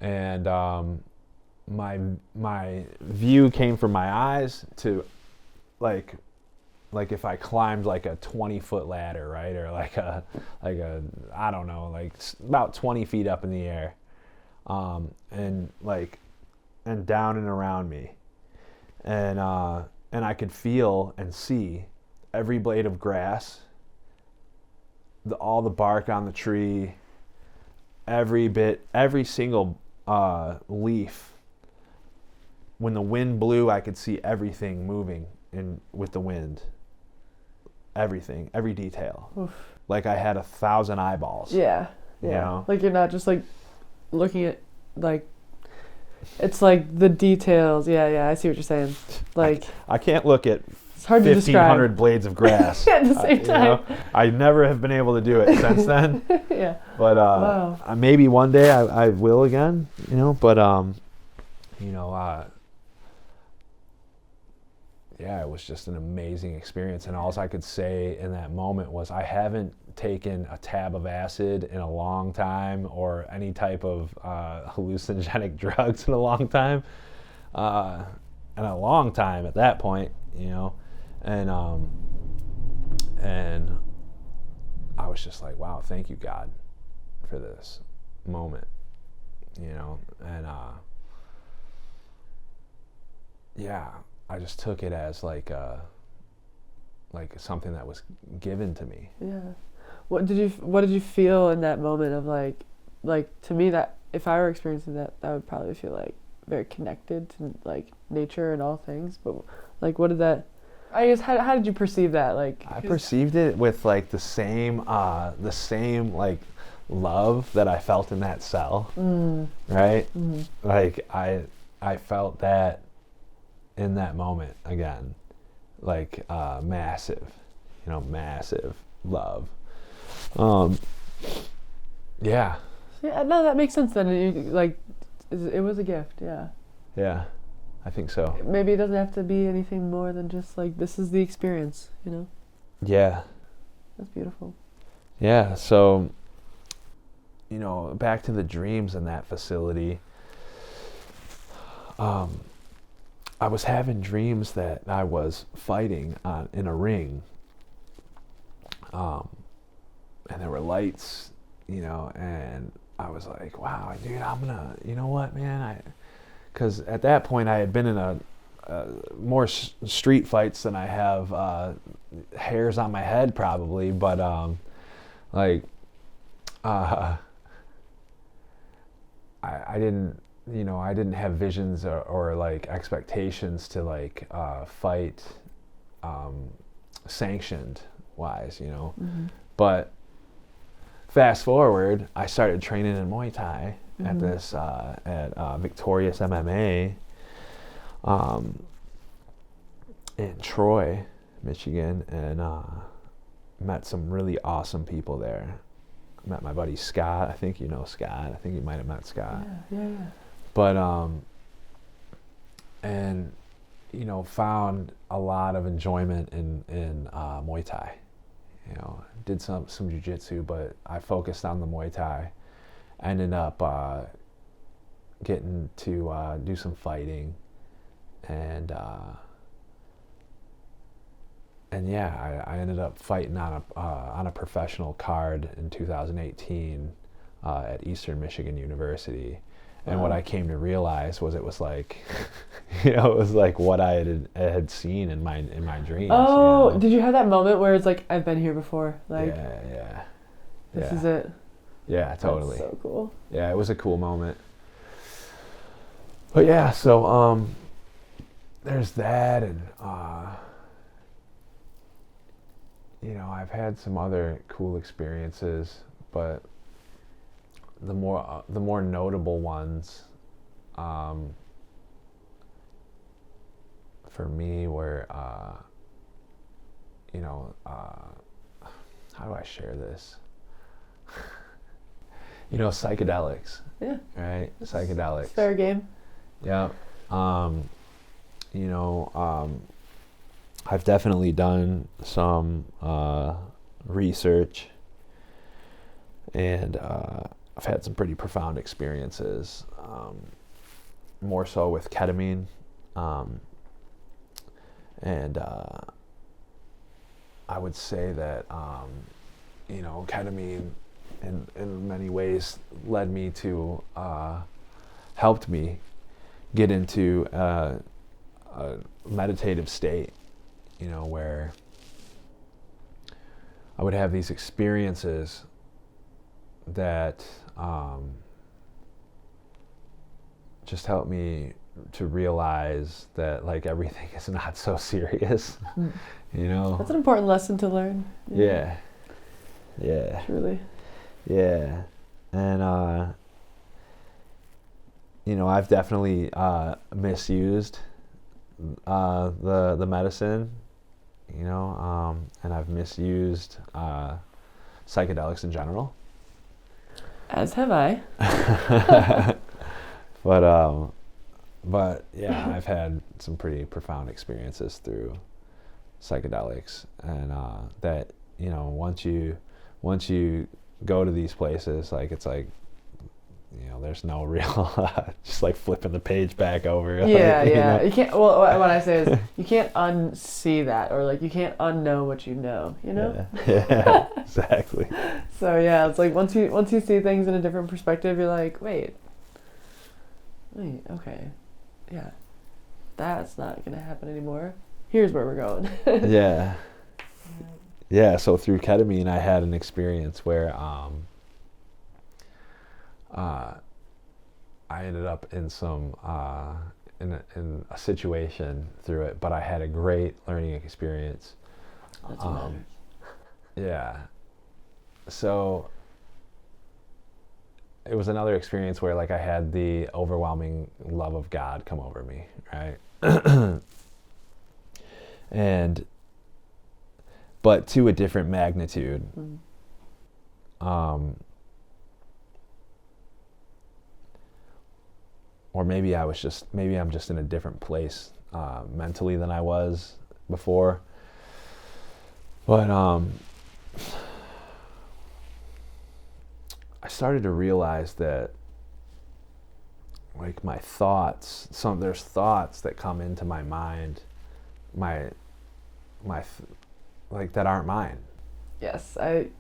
and my view came from my eyes to like if I climbed like a 20-foot ladder, right, or like a I don't know, like about 20 feet up in the air, and down and around me, and I could feel and see every blade of grass, all the bark on the tree, every single leaf. When the wind blew, I could see everything moving with the wind. Everything, every detail. Oof. Like I had 1,000 eyeballs. Yeah. Like you're not just like looking at like, it's like the details. Yeah, I see what you're saying. Like I can't look at it's hard to describe 1,500 blades of grass at the same time. I never have been able to do it since then. Yeah. But wow. Maybe one day I will again. But it was just an amazing experience, and all I could say in that moment was I haven't taken a tab of acid in a long time, or any type of hallucinogenic drugs in a long time, and a long time at that point, and I was just like, wow, thank you, God, for this moment, and I just took it as like something that was given to me. Yeah. What did you feel in that moment of like to me, that if I were experiencing that would probably feel like very connected to like nature and all things. But like, what did that? I guess how did you perceive that? Like I perceived it with like the same like love that I felt in that cell, right? Mm-hmm. Like I felt that in that moment again, like massive love. Yeah, no, that makes sense then. It was a gift. Yeah, I think so. Maybe it doesn't have to be anything more than just like, this is the experience, Yeah, that's beautiful. Yeah, so back to the dreams in that facility. I was having dreams that I was fighting in a ring, and there were lights, and I was like, wow, dude, I'm gonna, you know what, man, because at that point I had been in more street fights than I have hairs on my head probably, but I didn't. I didn't have visions or like expectations to like fight sanctioned wise, Mm-hmm. But fast forward, I started training in Muay Thai at this at Victorious MMA in Troy, Michigan, and met some really awesome people there. Met my buddy Scott. I think you know Scott. I think you might have met Scott. Yeah. But and found a lot of enjoyment in Muay Thai. Did some jiu-jitsu, but I focused on the Muay Thai. Ended up getting to do some fighting, and yeah, I ended up fighting on a professional card in 2018 at Eastern Michigan University. And what I came to realize was it was like, it was like what I had seen in my dreams. Oh, did you have that moment where it's like, I've been here before? Like, yeah. This is it. Yeah, totally. That's so cool. Yeah, it was a cool moment. But yeah, so there's that, and I've had some other cool experiences, but the more notable ones for me were how do I share this? Psychedelics. Yeah. Right? Psychedelics. It's fair game. Yeah. I've definitely done some research, and I've had some pretty profound experiences, more so with ketamine, and I would say that ketamine in many ways led me to helped me get into a meditative state, where I would have these experiences that just helped me to realize that like everything is not so serious. That's an important lesson to learn. Yeah. Truly. Yeah. And I've definitely misused the medicine, and I've misused psychedelics in general. As have I. But yeah, I've had some pretty profound experiences through psychedelics, and that once you go to these places, like it's like there's no real just like flipping the page back over. Yeah. You can't. Well, what I say is you can't unsee that, or like you can't unknow what you know. Yeah, exactly. So yeah, it's like once you see things in a different perspective, you're like, wait, okay, yeah, that's not gonna happen anymore. Here's where we're going. Yeah. So through ketamine, I had an experience where I ended up in some in a situation through it, but I had a great learning experience. That's what matters. Yeah. So it was another experience where like I had the overwhelming love of God come over me, right? But to a different magnitude. Or maybe I'm just in a different place mentally than I was before. But I started to realize that like my thoughts, there's thoughts that come into my mind, like that aren't mine. Yes, I've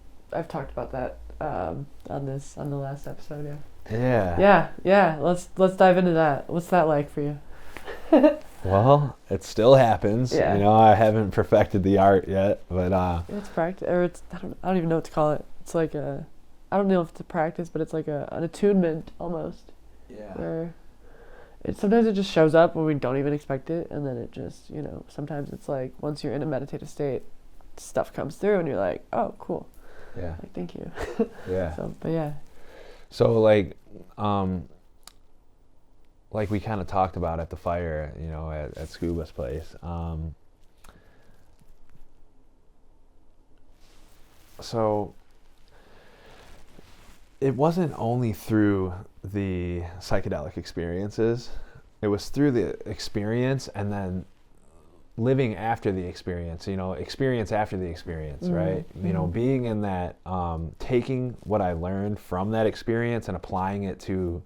talked about that on the last episode. Yeah. Let's dive into that. What's that like for you? Well, it still happens. Yeah. I haven't perfected the art yet, but it's practice, or it's I don't even know what to call it. It's like I don't know if it's a practice, but it's like an attunement almost. Yeah. Where sometimes it just shows up when we don't even expect it, and then it just sometimes it's like once you're in a meditative state, stuff comes through, and you're like, oh, cool. Yeah. Like, thank you. Yeah. So like we kind of talked about at the fire, at Scuba's place. So it wasn't only through the psychedelic experiences, it was through the experience and then living after the experience, experience after the experience, right? Being in that, taking what I learned from that experience and applying it to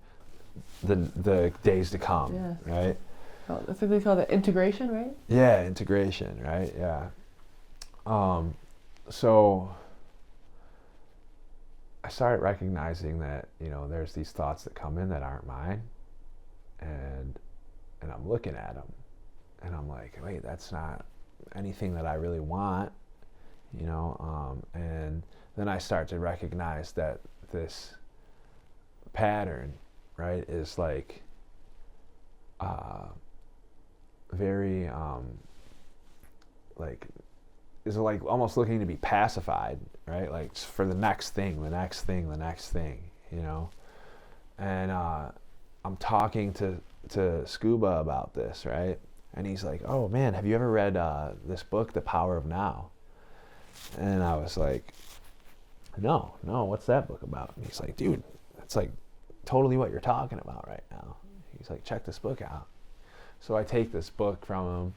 the days to come, right? I think they call that integration, right? Yeah, integration, right? Yeah. So I started recognizing that, there's these thoughts that come in that aren't mine, and I'm looking at them, and I'm like, wait, that's not anything that I really want, and then I start to recognize that this pattern, right, is like very like is like almost looking to be pacified, right? Like for the next thing, And I'm talking to Scuba about this, right? And he's like, "Oh man, have you ever read this book, The Power of Now?" And I was like, No, what's that book about? And he's like, "Dude, it's like totally what you're talking about right now." He's like, "Check this book out." So I take this book from him,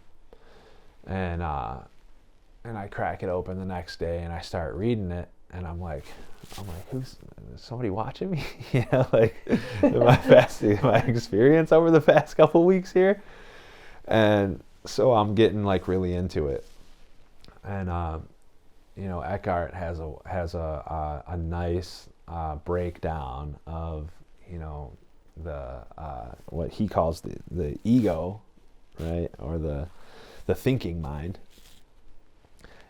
and I crack it open the next day, and I start reading it, and I'm like, is somebody watching me? My experience over the past couple weeks here, and so I'm getting like really into it, and Eckhart has a nice breakdown of the what he calls the ego, right, or the thinking mind.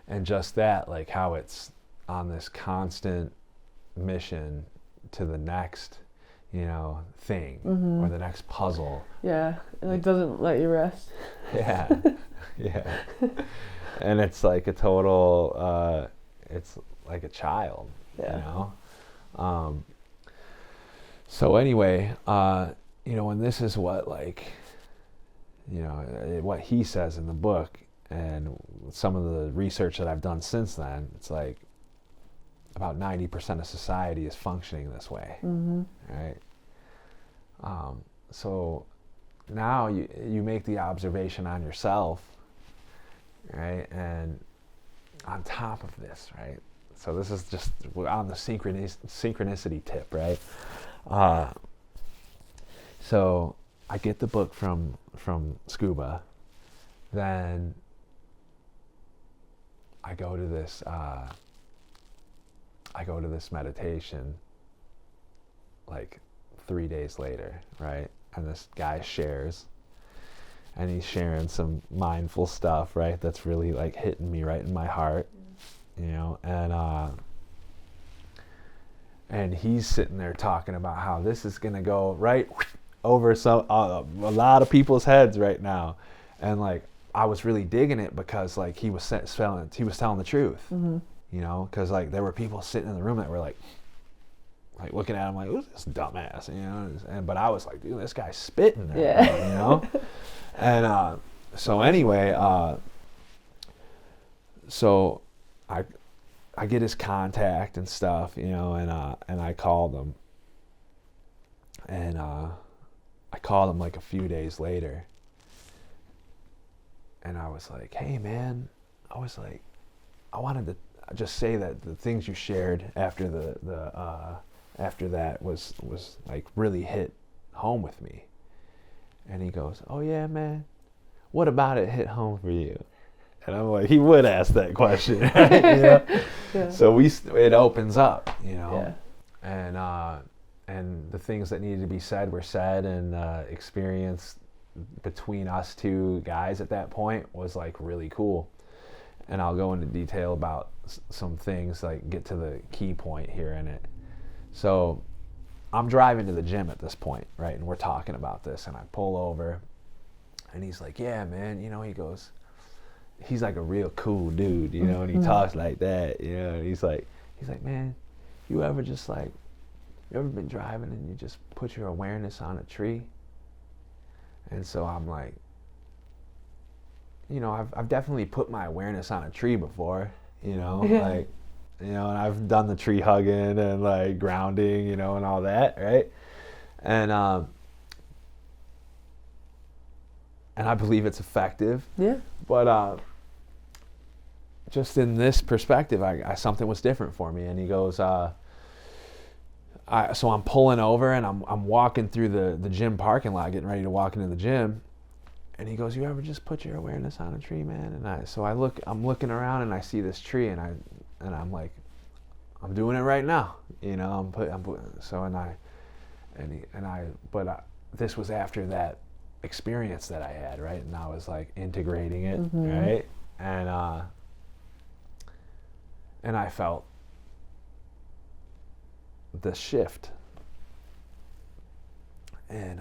And just that, like how it's on this constant mission to the next, thing, or the next puzzle. Yeah, it like doesn't let you rest. Yeah, yeah. And it's like a total, it's like a child, So anyway, and this is what what he says in the book, and some of the research that I've done since then, it's like about 90% of society is functioning this way, right? So now you make the observation on yourself, right? And on top of this, right? So this is just on the synchronicity tip, right? So I get the book from Scuba, then I go to this meditation like 3 days later, right? And this guy shares, and he's sharing some mindful stuff, right? That's really like hitting me right in my heart, and he's sitting there talking about how this is gonna go right over a lot of people's heads right now, and like I was really digging it because like he was telling the truth, because like there were people sitting in the room that were like looking at him like, "Who's this dumbass?" But I was like, "Dude, this guy's spitting there," And so anyway, so I get his contact and stuff, and I called him, and I called him like a few days later, and I was like, "Hey man," I was like, "I wanted to just say that the things you shared after after that was like really hit home with me." And he goes, "Oh yeah, man, what about it hit home for you?" And I'm like, he would ask that question, right? Yeah. So it opens up, and the things that needed to be said were said, and experience between us two guys at that point was like really cool. And I'll go into detail about some things, like get to the key point here in it. So I'm driving to the gym at this point, right? And we're talking about this, and I pull over, and he's like, "Yeah, man," he goes, he's like a real cool dude, and he talks like that, and he's like, "Man, you ever been driving and you just put your awareness on a tree?" And so I'm like, I've definitely put my awareness on a tree before, like, and I've done the tree hugging and like grounding, and all that, right? And I believe it's effective. Yeah. But just in this perspective, something was different for me. And he goes, so I'm pulling over, and I'm walking through the gym parking lot, getting ready to walk into the gym. And he goes, you ever just put your awareness on a tree, man? And I'm looking around and I see this tree, and I'm like, I'm doing it right now, you know. This was after that experience that I had, right? And I was like integrating it, right? And I felt the shift, and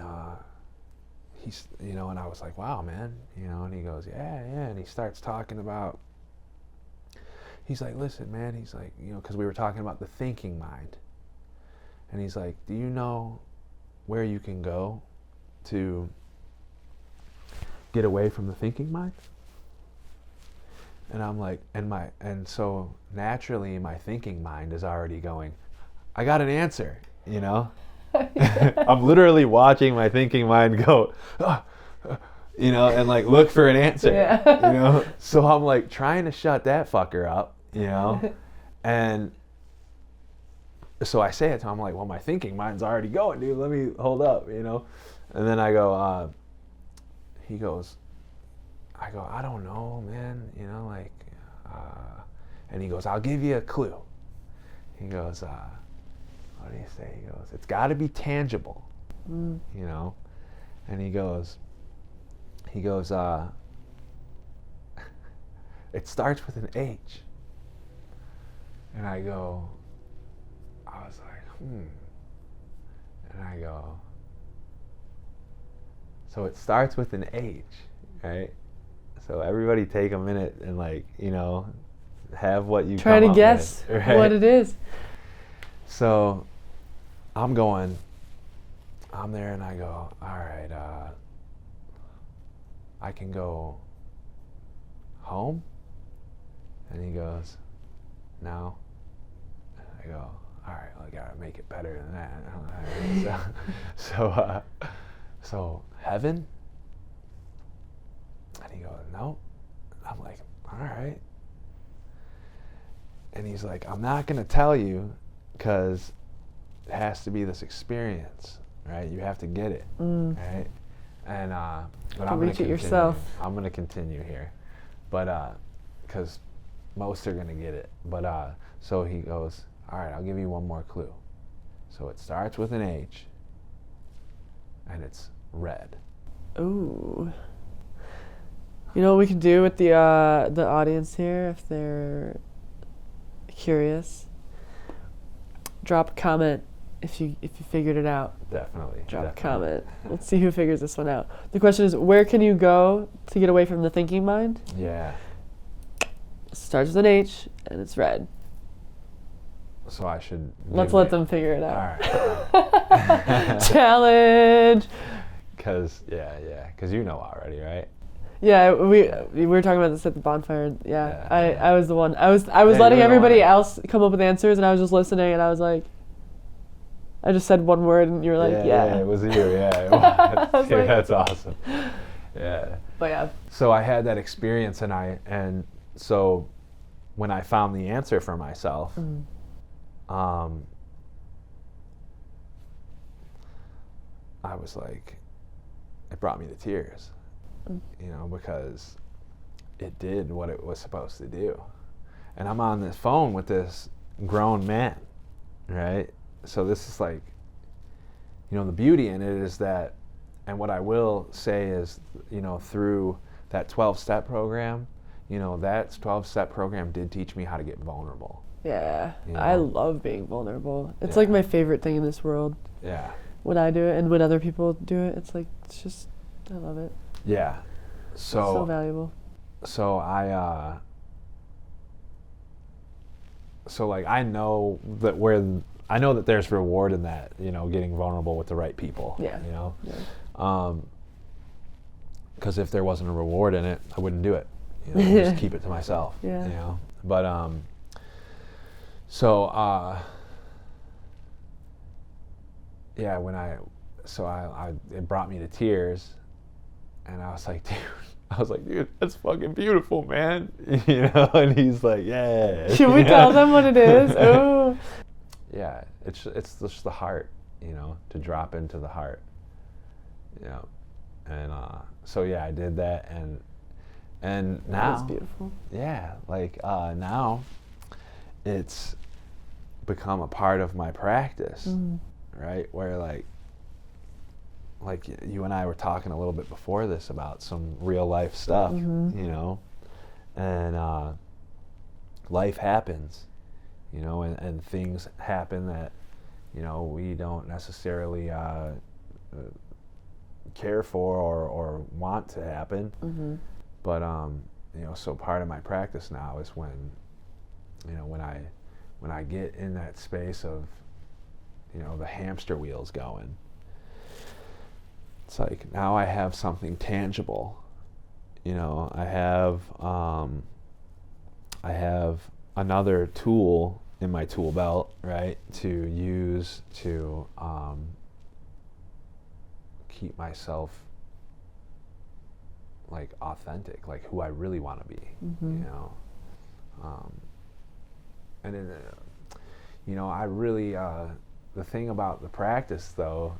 he's, you know, and I was like, wow, man, you know. And he goes, yeah, and he starts talking about, he's like, listen, man, he's like, you know, because we were talking about the thinking mind, and he's like, do you know where you can go to get away from the thinking mind? And I'm like, and so naturally my thinking mind is already going, I got an answer, you know. I'm literally watching my thinking mind go, you know, and like look for an answer, you know. So I'm like trying to shut that fucker up, you know. And so I say it to him, I'm like, well, my thinking mind's already going, dude, let me hold up, you know. And then I go, he goes, I go, I don't know, man, you know, like, and he goes, I'll give you a clue. He goes, what do you say? He goes, it's got to be tangible, you know. And he goes, it starts with an H. And I was like, And I go, so it starts with an H, right? So everybody take a minute and, like, you know, have what you try to guess with, right? what it is. So I'm there and I go, all right, I can go home? And he goes, no. And I go, all right, well, I gotta make it better than that. So heaven? And he goes, no. I'm like, all right. And he's like, I'm not gonna tell you because it has to be this experience, right? You have to get it, right? And but I'm gonna reach it yourself. I'm gonna continue here, but because most are gonna get it. But so he goes, all right, I'll give you one more clue. So it starts with an H, and it's red. Ooh. You know what we can do with the audience here, if they're curious? Drop a comment if you figured it out. Definitely. Drop a comment. Let's see who figures this one out. The question is, where can you go to get away from the thinking mind? Yeah. Starts with an H and it's red. So I should. Let's let them figure it out. All right. Challenge. Because you know already, right? Yeah, we were talking about this at the bonfire. Yeah. I was the one. I was letting you were everybody the one. else come up with answers, and I was just listening, and I was like, I just said one word, and you were like, yeah. It was you. Yeah, it was. like, that's awesome. Yeah. But yeah. So I had that experience, and so when I found the answer for myself, I was like, it brought me to tears, you know, because it did what it was supposed to do. And I'm on this phone with this grown man, right? So this is like, you know, the beauty in it is that, and what I will say is, you know, through that 12-step program, you know, that 12-step program did teach me how to get vulnerable. Yeah, you know? I love being vulnerable. It's like my favorite thing in this world. Yeah. When I do it and when other people do it, it's like, it's just, I love it. Yeah. So it's so valuable. So I I know that there's reward in that, you know, getting vulnerable with the right people. Yeah. You know? Yeah. Because if there wasn't a reward in it, I wouldn't do it. You know, just keep it to myself. Yeah. You know? But so yeah, it brought me to tears, and I was like, dude, that's fucking beautiful, man. You know, and he's like, yeah. Should we tell them what it is? Oh. Yeah, it's just the heart, you know, to drop into the heart, you know. And so yeah, I did that, and now That's beautiful. yeah, like now it's become a part of my practice, right? Where like you and I were talking a little bit before this about some real life stuff, you know, and life happens, you know, and things happen that, you know, we don't necessarily care for or want to happen. But you know, so part of my practice now is when, you know, when I get in that space of, you know, the hamster wheels going, it's like now I have something tangible. You know, I have another tool in my tool belt, right, to use to keep myself like authentic, like who I really want to be, you know. And then, you know, I really, the thing about the practice though,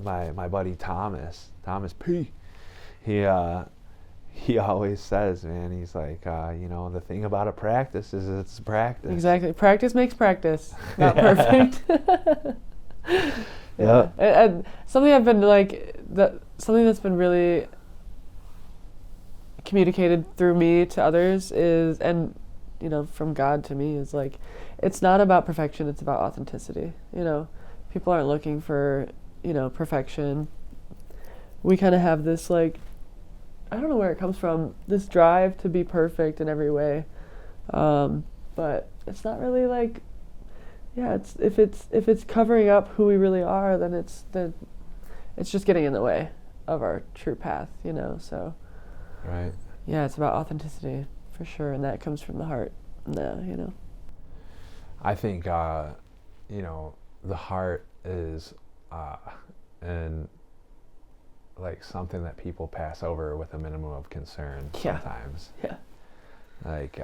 my buddy Thomas P, he always says, man, he's like, you know, the thing about a practice is it's practice. Exactly. Practice makes practice. Not perfect. Yeah. And something I've been something that's been really communicated through me to others is, and you know, from God to me, is like, it's not about perfection, it's about authenticity. You know, people aren't looking for, you know, perfection. We kind of have this like, I don't know where it comes from, this drive to be perfect in every way, but it's not really like, yeah, it's if it's covering up who we really are, then it's just getting in the way of our true path, you know. So Right. yeah, it's about authenticity for sure, and that comes from the heart. No, you know. I think you know, the heart is and like something that people pass over with a minimum of concern sometimes. Yeah. Like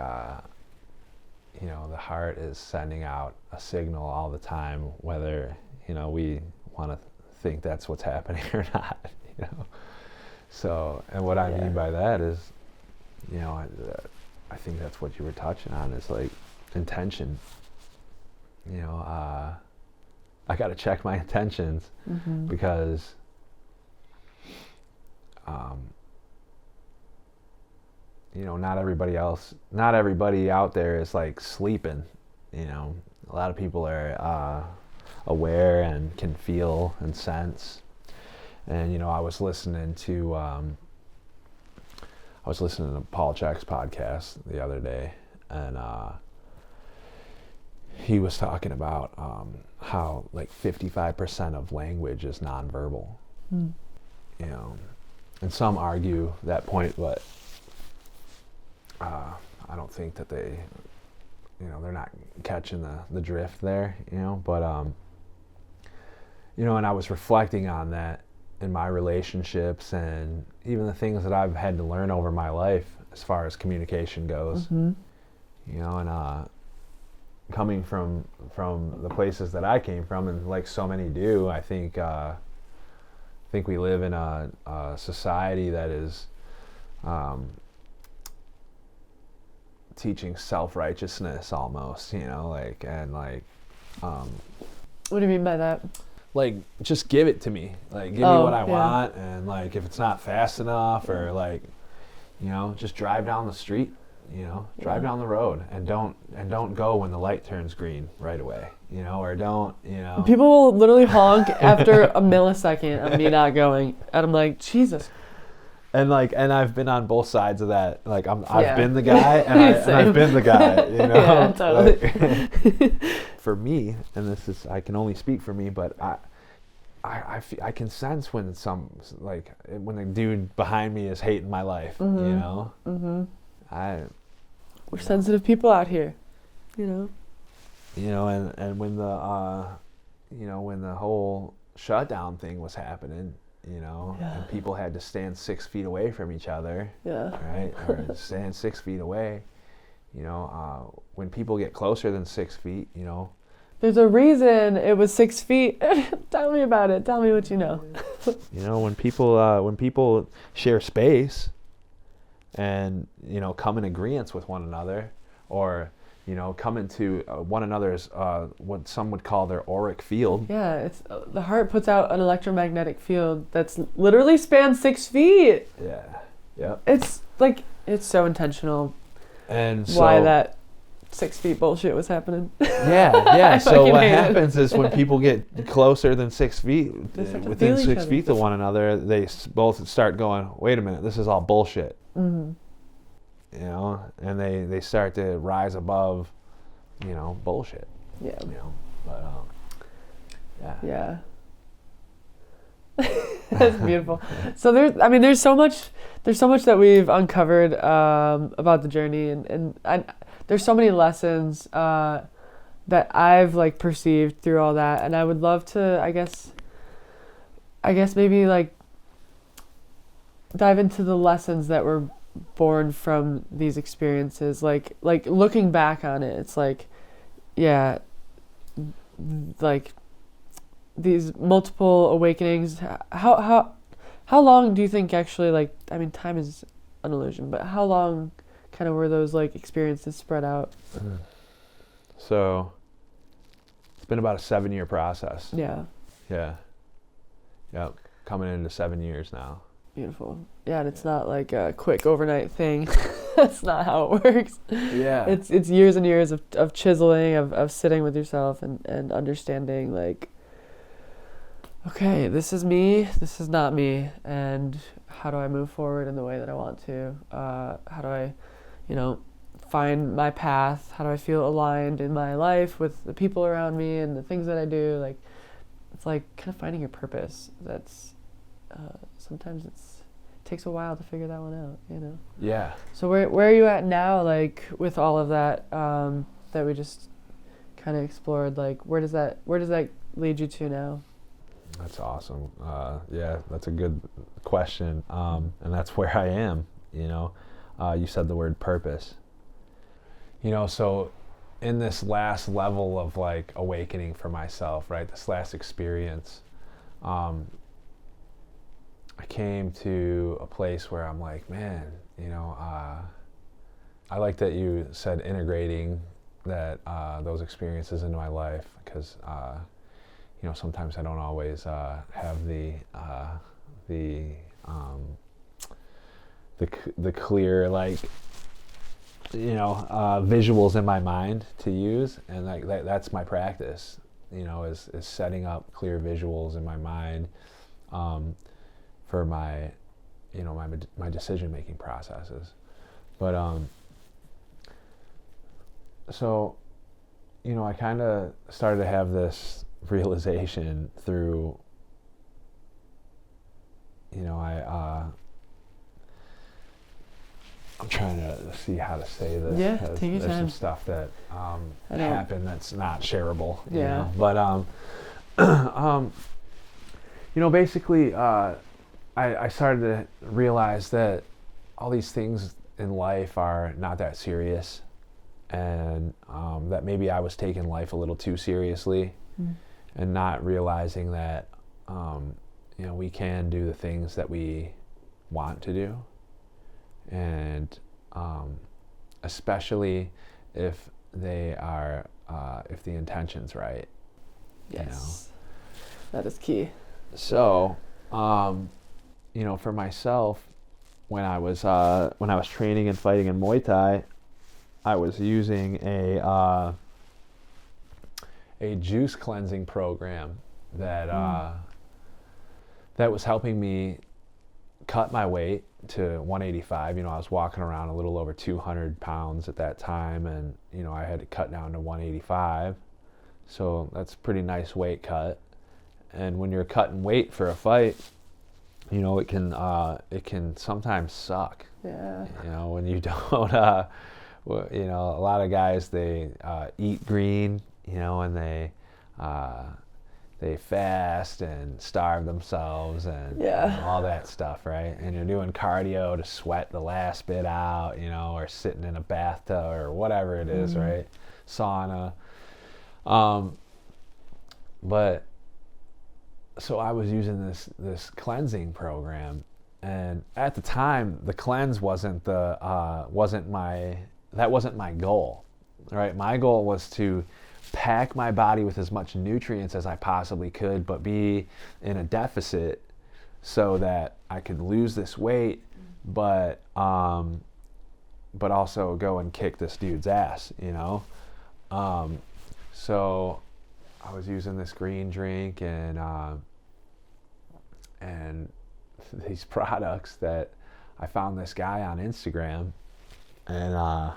you know, the heart is sending out a signal all the time, whether, you know, we want to think that's what's happening or not, you know. So, and what I mean by that is, you know, I think that's what you were touching on, is like intention. You know, I got to check my intentions because you know, not everybody out there is like sleeping, you know. A lot of people are aware and can feel and sense. And, you know, I was listening to Paul Chek's podcast the other day, and he was talking about how like 55% of language is nonverbal. You know, and some argue that point, but I don't think that they, you know, they're not catching the drift there, you know. But you know, and I was reflecting on that in my relationships and even the things that I've had to learn over my life as far as communication goes. You know, and coming from the places that I came from, and like so many do, I think we live in a society that is teaching self-righteousness almost, you know, like, and like What do you mean by that? Like, just give it to me, like give me what I want, and like if it's not fast enough, or like, you know, just drive down the street, you know, drive down the road, and don't go when the light turns green right away, you know, or don't, you know. People will literally honk after a millisecond of me not going, and I'm like, Jesus. And like, and I've been on both sides of that. Like, I've been the guy, and I've been the guy, you know. Yeah, totally. Like, for me, and this is, I can only speak for me, but I can sense when when the dude behind me is hating my life, you know. We're sensitive people out here, you know. You know, and when the whole shutdown thing was happening, you know, and people had to stand 6 feet away from each other, right, or stand 6 feet away, you know, when people get closer than 6 feet, you know. There's a reason it was 6 feet. Tell me about it. Tell me what you know. You know, when people share space and, you know, come in agreement with one another, or, you know, come into one another's what some would call their auric field. Yeah, it's the heart puts out an electromagnetic field that's literally spans 6 feet. Yeah. Yep. It's like, it's so intentional. And so, why that 6 feet bullshit was happening. Yeah. So fucking what hate it. happens is when people get closer than 6 feet, They start to within feel each 6 other. feet to one another, they both start going, wait a minute, this is all bullshit. Mm-hmm. You know, and they start to rise above, you know, bullshit. Yeah. You know, but Yeah. That's beautiful. So there's so much that we've uncovered about the journey, and there's so many lessons that I've like perceived through all that, and I would love to, I guess maybe like dive into the lessons that were born from these experiences, like looking back on it, it's like, yeah, like these multiple awakenings. How long do you think actually, like, I mean, time is an illusion, but how long kind of were those like experiences spread out? So it's been about a 7-year process. Yeah. Yeah. Yep. Coming into 7 years now. Beautiful. Yeah, and it's not like a quick overnight thing. That's not how it works. Yeah. It's years and years of chiseling, of sitting with yourself and understanding, like, okay, this is me, this is not me, and how do I move forward in the way that I want to? How do I, you know, find my path? How do I feel aligned in my life with the people around me and the things that I do? Like, it's like kind of finding your purpose. That's sometimes it takes a while to figure that one out, you know? Yeah. So where are you at now, like, with all of that that we just kind of explored? Like, where does that lead you to now? That's awesome. Yeah, that's a good question. And that's where I am, you know. You said the word purpose. You know, so in this last level of like awakening for myself, right, this last experience, I came to a place where I'm like, man, you know, I like that you said integrating that those experiences into my life, because you know, sometimes I don't always have the clear, like, you know, visuals in my mind to use, and like that's my practice, you know, is setting up clear visuals in my mind for my, you know, my decision making processes. But so, you know, I kind of started to have this realization through, you know, I'm trying to see how to say this. Yeah, There's take your time. some stuff that happened that's not shareable. You Yeah. know? But you know, basically, I started to realize that all these things in life are not that serious, and that maybe I was taking life a little too seriously, and not realizing that you know, we can do the things that we want to do, and especially if they are if the intention's right. Yes, that is key. So, you know, for myself, when I was training and fighting in Muay Thai, I was using a juice cleansing program that that was helping me cut my weight to 185. You know, I was walking around a little over 200 pounds at that time, and, you know, I had to cut down to 185. So that's a pretty nice weight cut. And when you're cutting weight for a fight, you know, it can sometimes suck. Yeah. You know, when you don't, you know, a lot of guys, they eat green, you know, and they fast and starve themselves and all that stuff, right? And you're doing cardio to sweat the last bit out, you know, or sitting in a bathtub or whatever it is, right? Sauna. But so I was using this cleansing program, and at the time the cleanse wasn't my goal, right? My goal was to pack my body with as much nutrients as I possibly could, but be in a deficit so that I could lose this weight, but also go and kick this dude's ass, you know? So I was using this green drink and these products that I found this guy on Instagram, and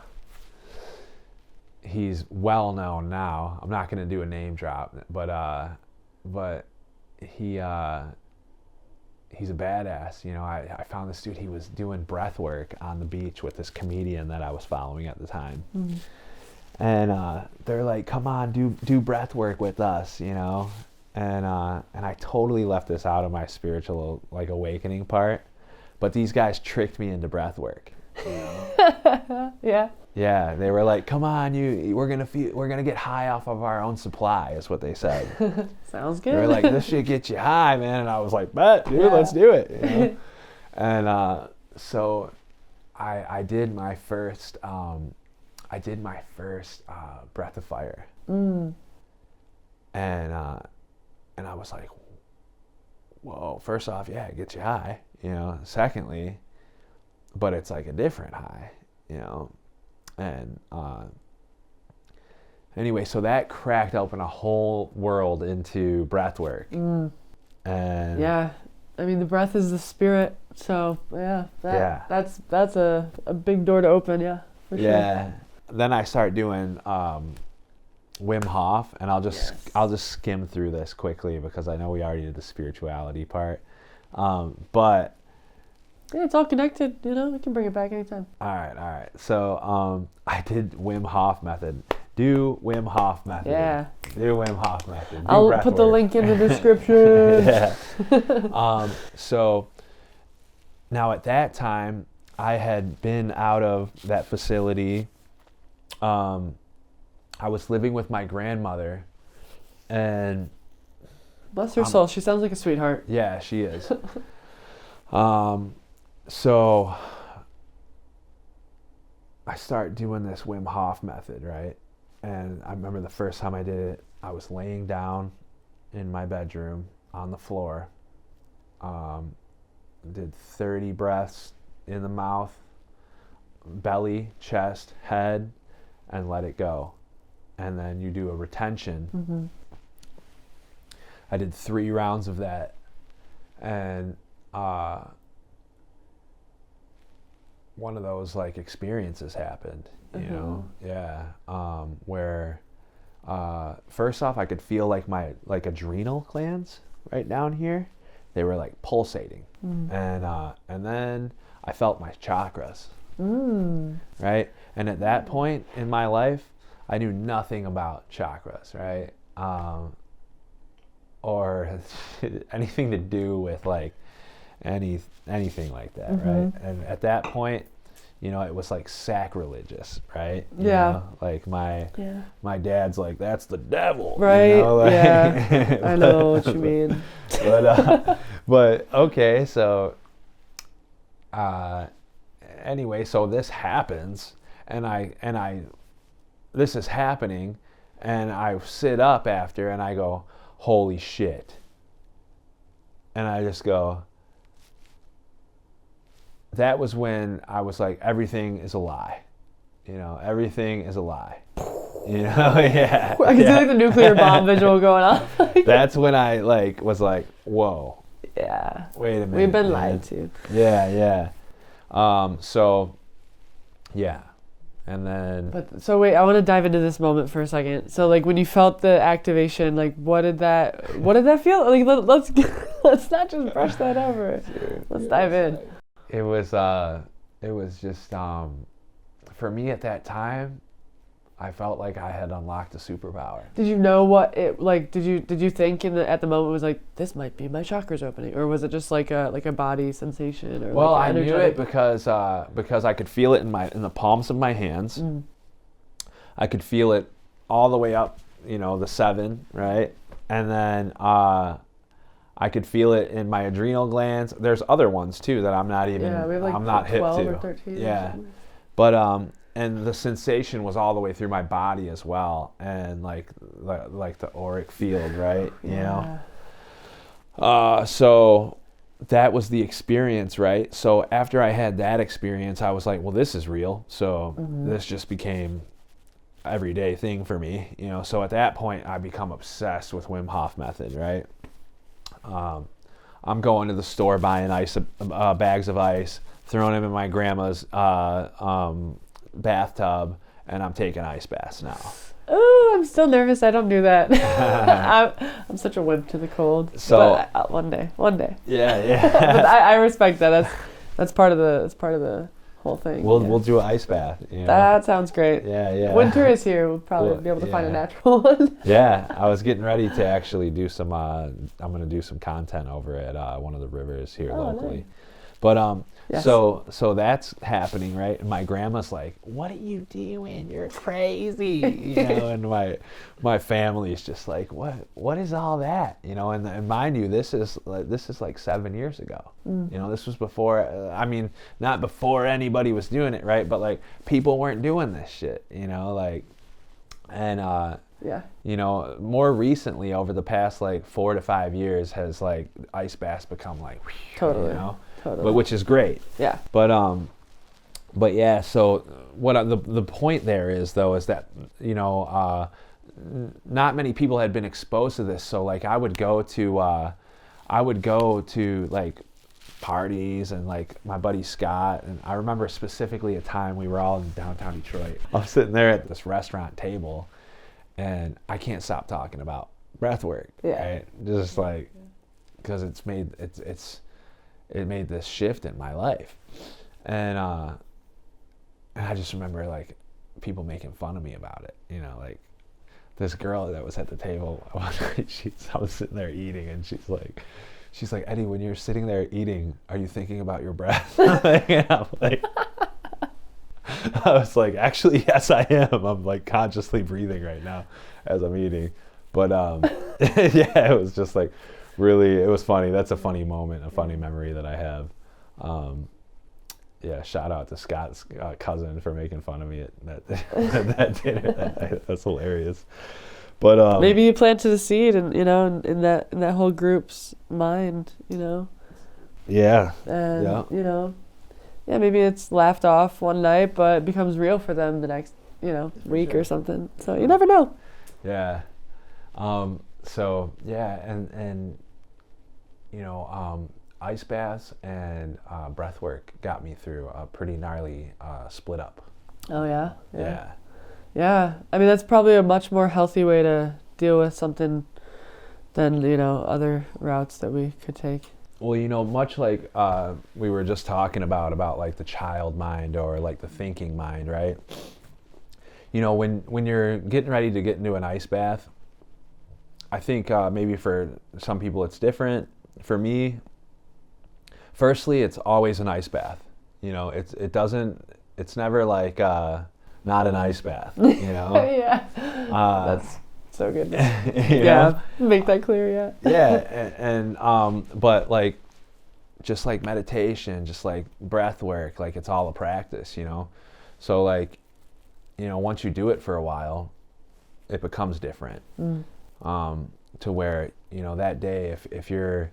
he's well known now. I'm not going to do a name drop, but he's a badass. You know, I found this dude. He was doing breath work on the beach with this comedian that I was following at the time. Mm-hmm. And they're like, come on, do breath work with us, you know? And I totally left this out of my spiritual, like, awakening part. But these guys tricked me into breath work. You know? Yeah. Yeah, they were like, come on, we're gonna get high off of our own supply, is what they said. Sounds good. They were like, this shit gets you high, man. And I was like, bet, dude, yeah. Let's do it. You know? And so I did my first breath of fire. Mm. And I was like, whoa, first off, yeah, it gets you high, you know. Secondly, but it's like a different high, you know. And anyway, so that cracked open a whole world into breath work. And yeah, I mean, the breath is the spirit, so that's a big door to open, yeah, for sure. Yeah. Then I start doing Wim Hof, and I'll just skim through this quickly because I know we already did the spirituality part, but yeah, it's all connected, you know. We can bring it back anytime. All right. So I did Wim Hof method. Do Wim Hof method. Yeah. Do Wim Hof method. I'll put the link in the description. Yeah. So now at that time, I had been out of that facility. I was living with my grandmother, and bless her soul, she sounds like a sweetheart. Yeah, she is. So I start doing this Wim Hof method, right? And I remember the first time I did it, I was laying down in my bedroom on the floor. Did 30 breaths in the mouth, belly, chest, head, and let it go. And then you do a retention. Mm-hmm. I did 3 rounds of that. And one of those like experiences happened, you know? Yeah. Where first off, I could feel like my adrenal glands right down here. They were like pulsating. And then I felt my chakras. Right? And at that point in my life, I knew nothing about chakras, right? Or anything to do with like anything like that, right? And at that point, you know, it was like sacrilegious, right? You know, like my dad's like, that's the devil, right? You know? Like, yeah, I know what you mean. But okay, so anyway, so this happens, and this is happening, and I sit up after, and I go, holy shit, and I just go. That was when I was like, everything is a lie. You know, everything is a lie. You know, yeah. I can see like the nuclear bomb visual going on. That's when I like was like, whoa. Yeah. Wait a minute. We've been lied to. Yeah. So, yeah. And then. But so wait, I want to dive into this moment for a second. So like when you felt the activation, like what did that feel? Like let's not just brush that over. Let's dive in. It was just for me at that time, I felt like I had unlocked a superpower. Did you know what it like? Did you think at the moment it was like, this might be my chakras opening, or was it just like a body sensation? Or well, like I knew it because I could feel it in the palms of my hands. I could feel it all the way up, you know, the 7, right, and then I could feel it in my adrenal glands. There's other ones too that I'm not even. Yeah, we have like I'm not hip 12 to. or 13. Yeah, but and the sensation was all the way through my body as well, and like the auric field, right? You know. So that was the experience, right? So after I had that experience, I was like, well, this is real. So this just became everyday thing for me, you know. So at that point, I become obsessed with Wim Hof method, right? I'm going to the store buying bags of ice, throwing them in my grandma's bathtub, and I'm taking ice baths now. Oh, I'm still nervous. I don't do that. I'm such a wimp to the cold. So but one day. Yeah. But I respect that. That's part of the whole thing. We'll do an ice bath. You know? That sounds great. Yeah. Winter is here. We'll probably be able to find a natural one. Yeah, I was getting ready to actually do some. I'm going to do some content over at one of the rivers here locally. Nice. But yes. So that's happening, right? And my grandma's like, "What are you doing? You're crazy," you know. And my family's just like, "What is all that?" You know. And mind you, this is like 7 years ago. You know, this was before. I mean, not before anybody was doing it, right? But like people weren't doing this shit, you know, like, and you know, more recently over the past like 4 to 5 years has like ice baths become like, totally, you know. Totally. But which is great. Yeah. But yeah. So the point there is though is that, you know, not many people had been exposed to this. So like I would go to like parties and like my buddy Scott, and I remember specifically a time we were all in downtown Detroit. I'm sitting there at this restaurant table, and I can't stop talking about breath work. Yeah. Right? Just like because it made this shift in my life, and I just remember like people making fun of me about it, you know, like this girl that was at the table, I was sitting there eating, and she's like, "Eddie, when you're sitting there eating, are you thinking about your breath?" And I'm like, I was like, actually, yes, I am. I'm like consciously breathing right now as I'm eating, but yeah, it was just like. Really, it was funny. That's a funny moment, a funny memory that I have. Yeah, shout out to Scott's cousin for making fun of me at that dinner. That's hilarious. But maybe you planted a seed, and you know, in that whole group's mind, you know. Yeah. And you know, maybe it's laughed off one night, but it becomes real for them the next, you know, week or something. So you never know. Yeah. So yeah, and you know, ice baths and breath work got me through a pretty gnarly split up. Oh yeah. Yeah. I mean, that's probably a much more healthy way to deal with something than, you know, other routes that we could take. Well, you know, much like we were just talking about like the child mind or like the thinking mind, right? You know, when you're getting ready to get into an ice bath, I think maybe for some people it's different. For me, firstly, it's always an ice bath. You know, it's never like not an ice bath, you know? Yeah. That's so good. Yeah, make that clear, yeah. Yeah, and but like, just like meditation, just like breath work, like it's all a practice, you know? So like, you know, once you do it for a while, it becomes different. To where, you know, that day, if you're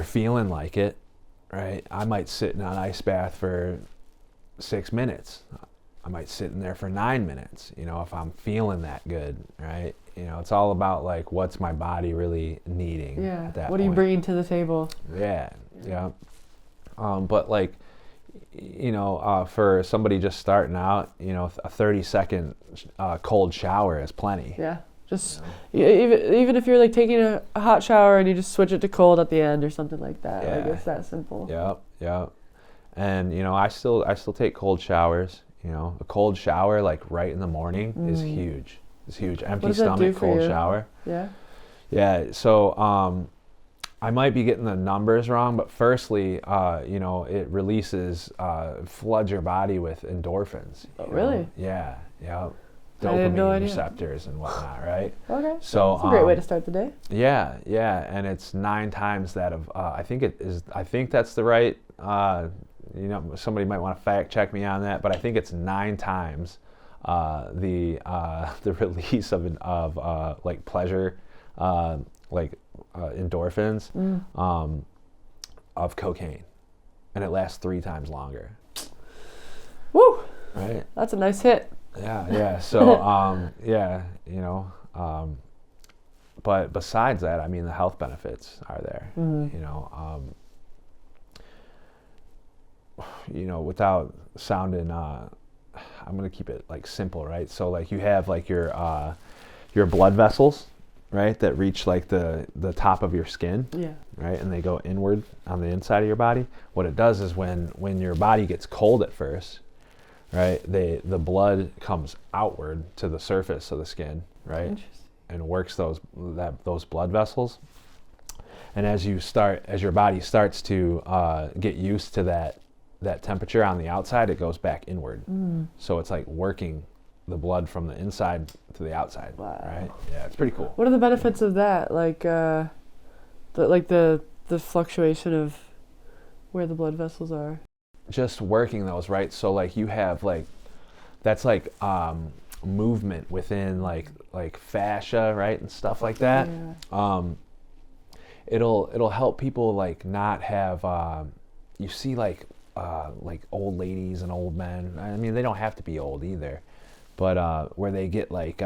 feeling like it, right, I might sit in an ice bath for 6 minutes. I might sit in there for 9 minutes, you know, if I'm feeling that good, right? You know, it's all about like, what's my body really needing at that point. What are you bringing to the table? Yeah. But like, you know, for somebody just starting out, you know, a 30-second cold shower is plenty. Yeah. Just even if you're like taking a hot shower and you just switch it to cold at the end or something like that. Yeah. Like it's that simple. Yeah. And you know, I still take cold showers. You know, a cold shower like right in the morning is huge. It's huge. Empty stomach cold shower. Yeah. Yeah. So I might be getting the numbers wrong, but firstly, you know, it releases floods your body with endorphins. Oh, really? Yeah. I had no dopamine idea. receptors and whatnot, right? Okay. So That's a great way to start the day. Yeah, and it's 9 times that of I think that's the right somebody might want to fact check me on that, but I think it's 9 times the release of like pleasure, endorphins of cocaine, and it lasts 3 times longer. Woo! Right. That's a nice hit. Yeah. So but besides that, I mean, the health benefits are there. Without sounding, I'm gonna keep it like simple, right? So like you have like your blood vessels, right, that reach like the top of your skin, right, and they go inward on the inside of your body. What it does is when your body gets cold at first, right, the blood comes outward to the surface of the skin, right, and works those blood vessels. And as your body starts to get used to that temperature on the outside, it goes back inward. So it's like working the blood from the inside to the outside. Wow. Right? Yeah, it's pretty cool. What are the benefits of that? Like the fluctuation of where the blood vessels are. Just working those, right? So like you have like that's like movement within like fascia, right, and stuff like that. Yeah. It'll help people like not have you see like old ladies and old men. I mean, they don't have to be old either, but where they get like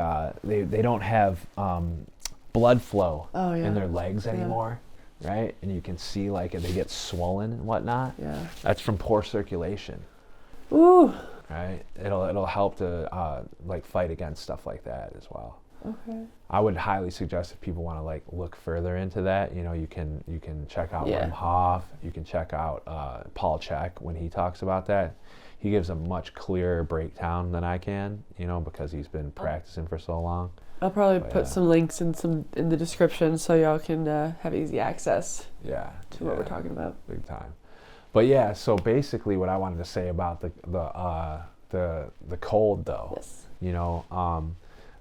they don't have blood flow in their legs anymore, right? And you can see like they get swollen and whatnot. Yeah. That's from poor circulation. Ooh. Right. It'll help to like fight against stuff like that as well. Okay. I would highly suggest if people want to like look further into that, you can check out Wim Hof. You can check out Paul Chek when he talks about that. He gives a much clearer breakdown than I can, because he's been practicing for so long. I'll probably put some links in the description so y'all can have easy access. To what we're talking about. Big time. But yeah, so basically what I wanted to say about the cold though. Yes.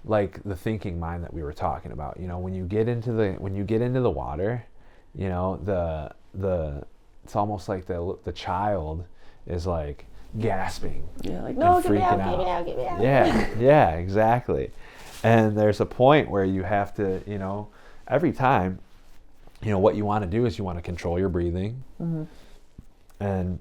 Like the thinking mind that we were talking about, when you get into the water, it's almost like the child is like gasping. Yeah, like no, get me out. Yeah, exactly. And there's a point where you have to, every time, what you want to do is you want to control your breathing. Mm-hmm. And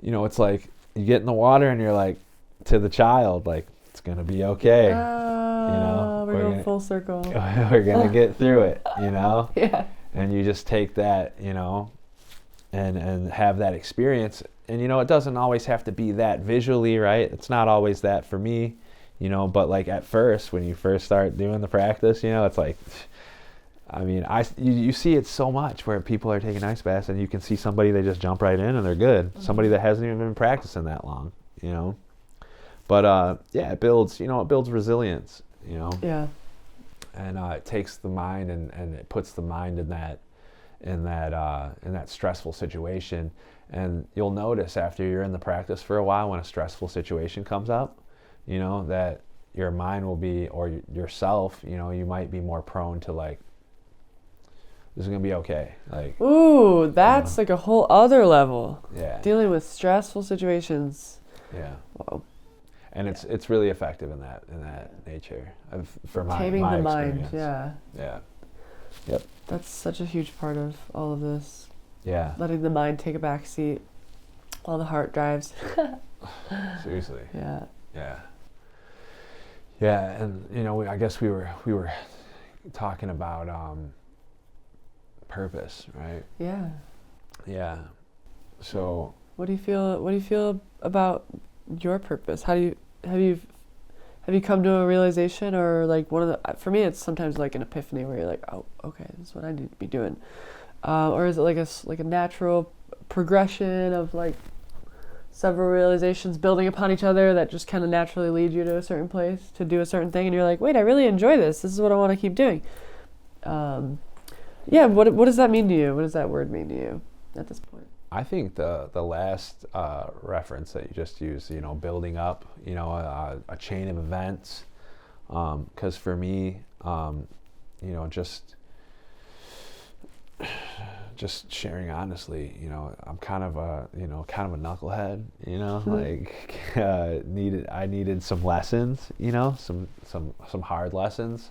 it's like you get in the water and you're like to the child, like, it's gonna be okay. We're going full circle. We're gonna get through it, Yeah. And you just take that, and have that experience. And it doesn't always have to be that visually, right? It's not always that for me, but like at first, when you first start doing the practice, it's like, I mean, you see it so much where people are taking ice baths and you can see somebody, they just jump right in and they're good. Mm-hmm. Somebody that hasn't even been practicing that long, But it builds resilience, Yeah. And it takes the mind and it puts the mind in that stressful situation. And you'll notice after you're in the practice for a while, when a stressful situation comes up, that your mind will be, or yourself, you might be more prone to like, this is gonna be okay. Like, ooh, that's like a whole other level. Yeah. Dealing with stressful situations. Yeah. Whoa. And it's really effective in that nature for my taming the mind. experience. Yeah. Yep. That's such a huge part of all of this. Yeah. Letting the mind take a back seat while the heart drives. Seriously. Yeah. Yeah. Yeah, and I guess we were talking about purpose, right? Yeah. Yeah. So. What do you feel about your purpose? Have you come to a realization, or like for me it's sometimes like an epiphany where you're like, oh, okay, this is what I need to be doing, or is it like a natural progression of like several realizations building upon each other that just kind of naturally lead you to a certain place to do a certain thing, and you're like, wait, I really enjoy this is what I want to keep doing. What does that mean to you? What does that word mean to you at this point? I think the last reference that you just used, building up, a chain of events, because for me, just sharing honestly, I'm kind of a knucklehead, like I needed some lessons, some hard lessons,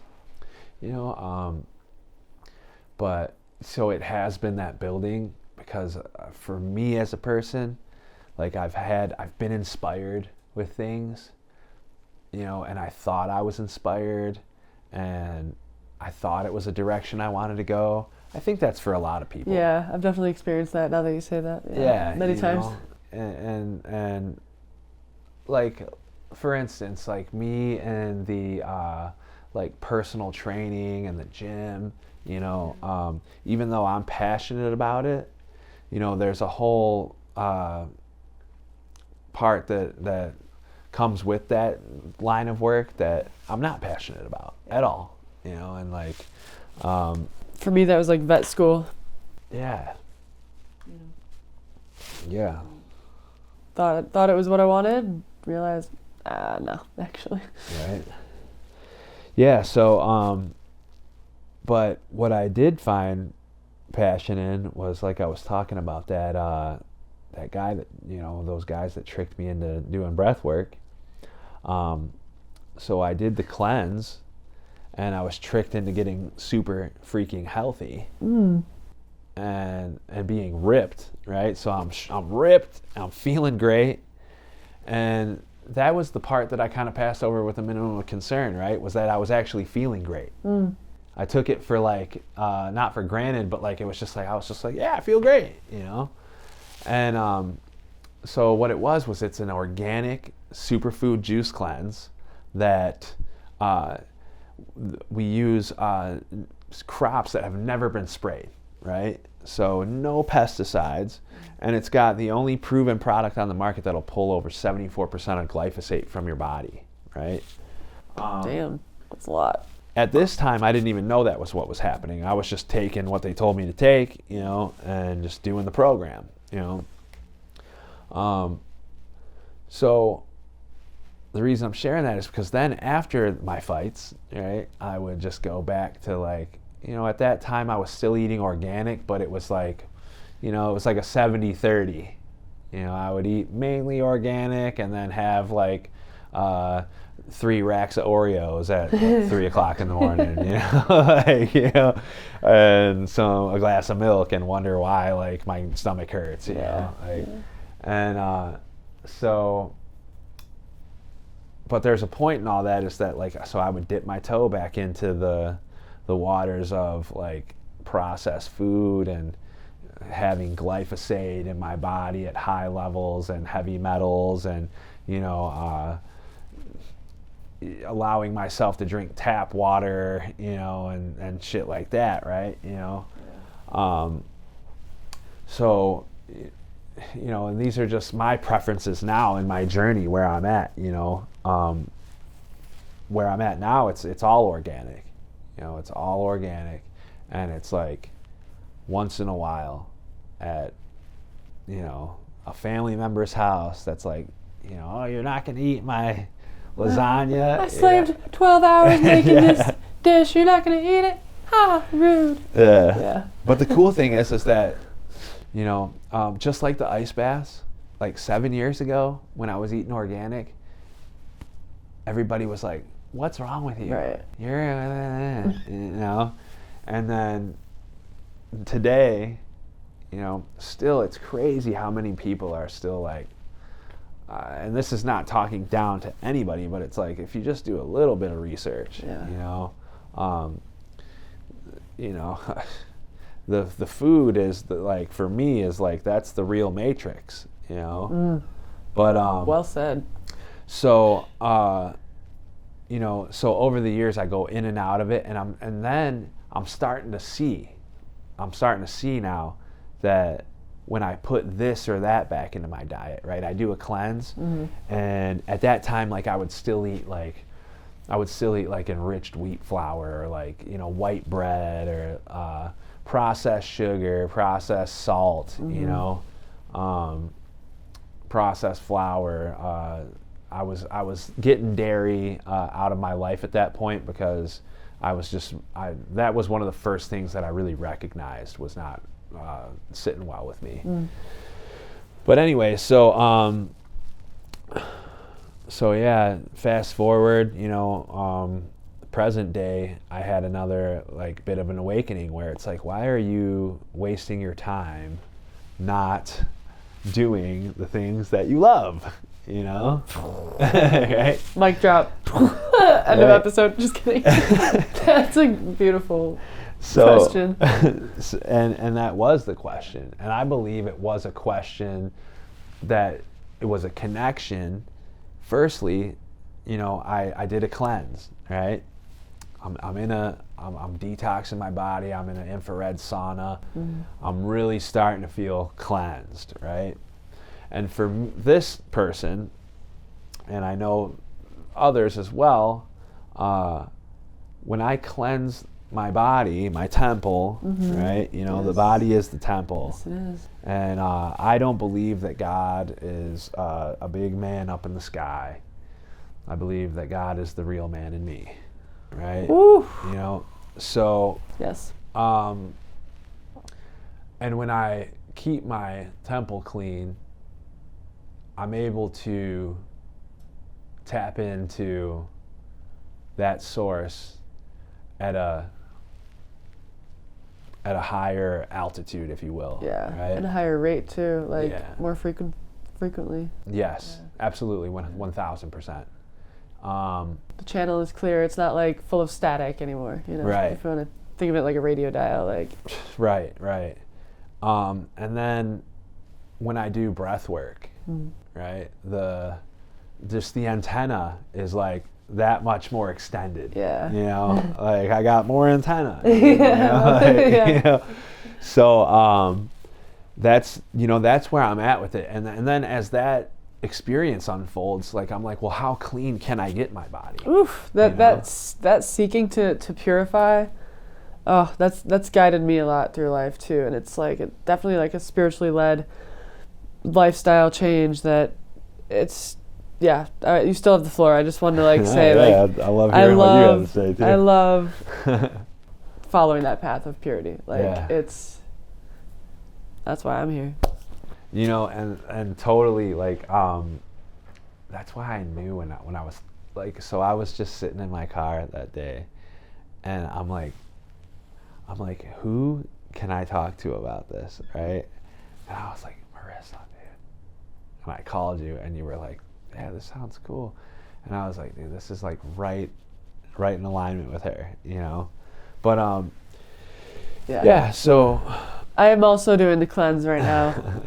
but so it has been that building, because for me as a person, like I've been inspired with things, and I thought I was inspired, and I thought it was a direction I wanted to go. I think that's for a lot of people. Yeah, I've definitely experienced that now that you say that. Yeah, many times. And like, for instance, like me and the like personal training and the gym, even though I'm passionate about it, there's a whole part that comes with that line of work that I'm not passionate about at all, and like, for me, that was like vet school. Yeah. Yeah. Thought it was what I wanted. Realized, no, actually. Right. Yeah. So, but what I did find passion in was, like I was talking about, that guy that, those guys that tricked me into doing breath work. So I did the cleanse, and I was tricked into getting super freaking healthy. And being ripped, right? So I'm ripped, I'm feeling great, and that was the part that I kind of passed over with a minimum of concern, right? Was that I was actually feeling great. I took it for like not for granted, but like it was just like I was just like, yeah, I feel great, And so what it was it's an organic superfood juice cleanse that we use crops that have never been sprayed. Right? So no pesticides, and it's got the only proven product on the market that'll pull over 74% of glyphosate from your body, right? Damn, that's a lot. At this time, I didn't even know that was what was happening. I was just taking what they told me to take, and just doing the program, So the reason I'm sharing that is because then after my fights, right, I would just go back to like, at that time I was still eating organic, but it was like, it was like a 70-30. I would eat mainly organic and then have like 3 racks of Oreos at 3 o'clock in the morning, and a glass of milk, and wonder why like my stomach hurts, and so. But there's a point in all that, is that like, so I would dip my toe back into the waters of like processed food and having glyphosate in my body at high levels and heavy metals, and allowing myself to drink tap water, and shit like that, right? So and these are just my preferences now in my journey where I'm at, where I'm at now, it's all organic. It's all organic, and it's like once in a while at, a family member's house that's like, oh, you're not going to eat my lasagna. I slaved 12 hours making this dish. You're not going to eat it? Ha, rude. Yeah. But the cool thing is that, just like the ice baths, like 7 years ago when I was eating organic, everybody was like, what's wrong with you? Right. You're, and then today, still it's crazy how many people are still like, and this is not talking down to anybody, but it's like, if you just do a little bit of research, the food is like, for me, is like, that's the real matrix, But well said. So so over the years I go in and out of it, and then I'm starting to see now that when I put this or that back into my diet, right? I do a cleanse, and at that time, like, I would still eat like enriched wheat flour, or like, white bread, or processed sugar, processed salt, processed flour. I was getting dairy out of my life at that point because that was one of the first things that I really recognized was not sitting well with me. But anyway, so yeah, fast forward, present day, I had another like bit of an awakening where it's like, why are you wasting your time not doing the things that you love? Right? Mic drop. End of episode. Just kidding. That's a beautiful question. and that was the question. And I believe it was a question that it was a connection. Firstly, I did a cleanse, right? I'm detoxing my body. I'm in an infrared sauna. I'm really starting to feel cleansed, right? And for this person, and I know others as well, when I cleanse my body, my temple, right? The body is the temple. Yes, it is. And I don't believe that God is a big man up in the sky. I believe that God is the real man in me, right? Ooh. So. Yes. And when I keep my temple clean, I'm able to tap into that source at a higher altitude, if you will. Yeah, right? at a higher rate too, more frequently. Yes, absolutely, 1,000%. The channel is clear. It's not like full of static anymore. Right. If you want to think of it like a radio dial, like. Right. And then when I do breath work, right, the antenna is like that much more extended. Yeah. Like I got more antenna. So that's where I'm at with it. And then as that experience unfolds, like I'm like, well, how clean can I get my body? Oof, that's seeking to purify. Oh, that's guided me a lot through life too, and it's like definitely like a spiritually led lifestyle change that it's. Yeah, you still have the floor. I just wanted to say I love hearing what you have to say too. I love following that path of purity. That's why I'm here. And totally that's why I knew when I was so I was just sitting in my car that day, and I'm like, who can I talk to about this, right? And I was like, Marissa, dude. And I called you, and you were like, yeah, this sounds cool. And I was like, dude, this is like right in alignment with her, But yeah. So I am also doing the cleanse right now.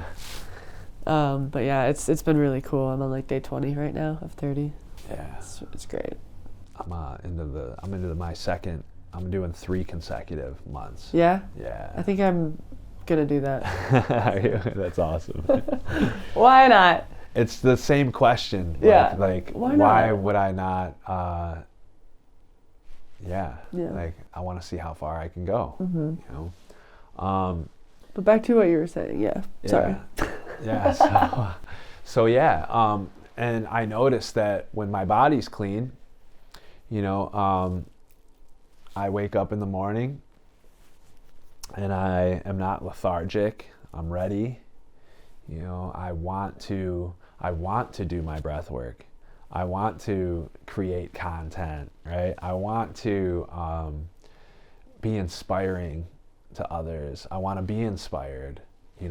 But yeah, it's been really cool. I'm on like day 20 right now of 30. Yeah, it's great. I'm into my second. I'm doing 3 consecutive months. Yeah. Yeah. I think I'm gonna do that. That's awesome. Why not? It's the same question. Yeah. Why would I not? Yeah. Like I want to see how far I can go. But back to what you were saying. Yeah. Sorry. Yeah. So yeah. And I noticed that when my body's clean, I wake up in the morning and I am not lethargic. I'm ready. I want to do my breath work. I want to create content, right? I want to be inspiring to others. I want to be inspired. I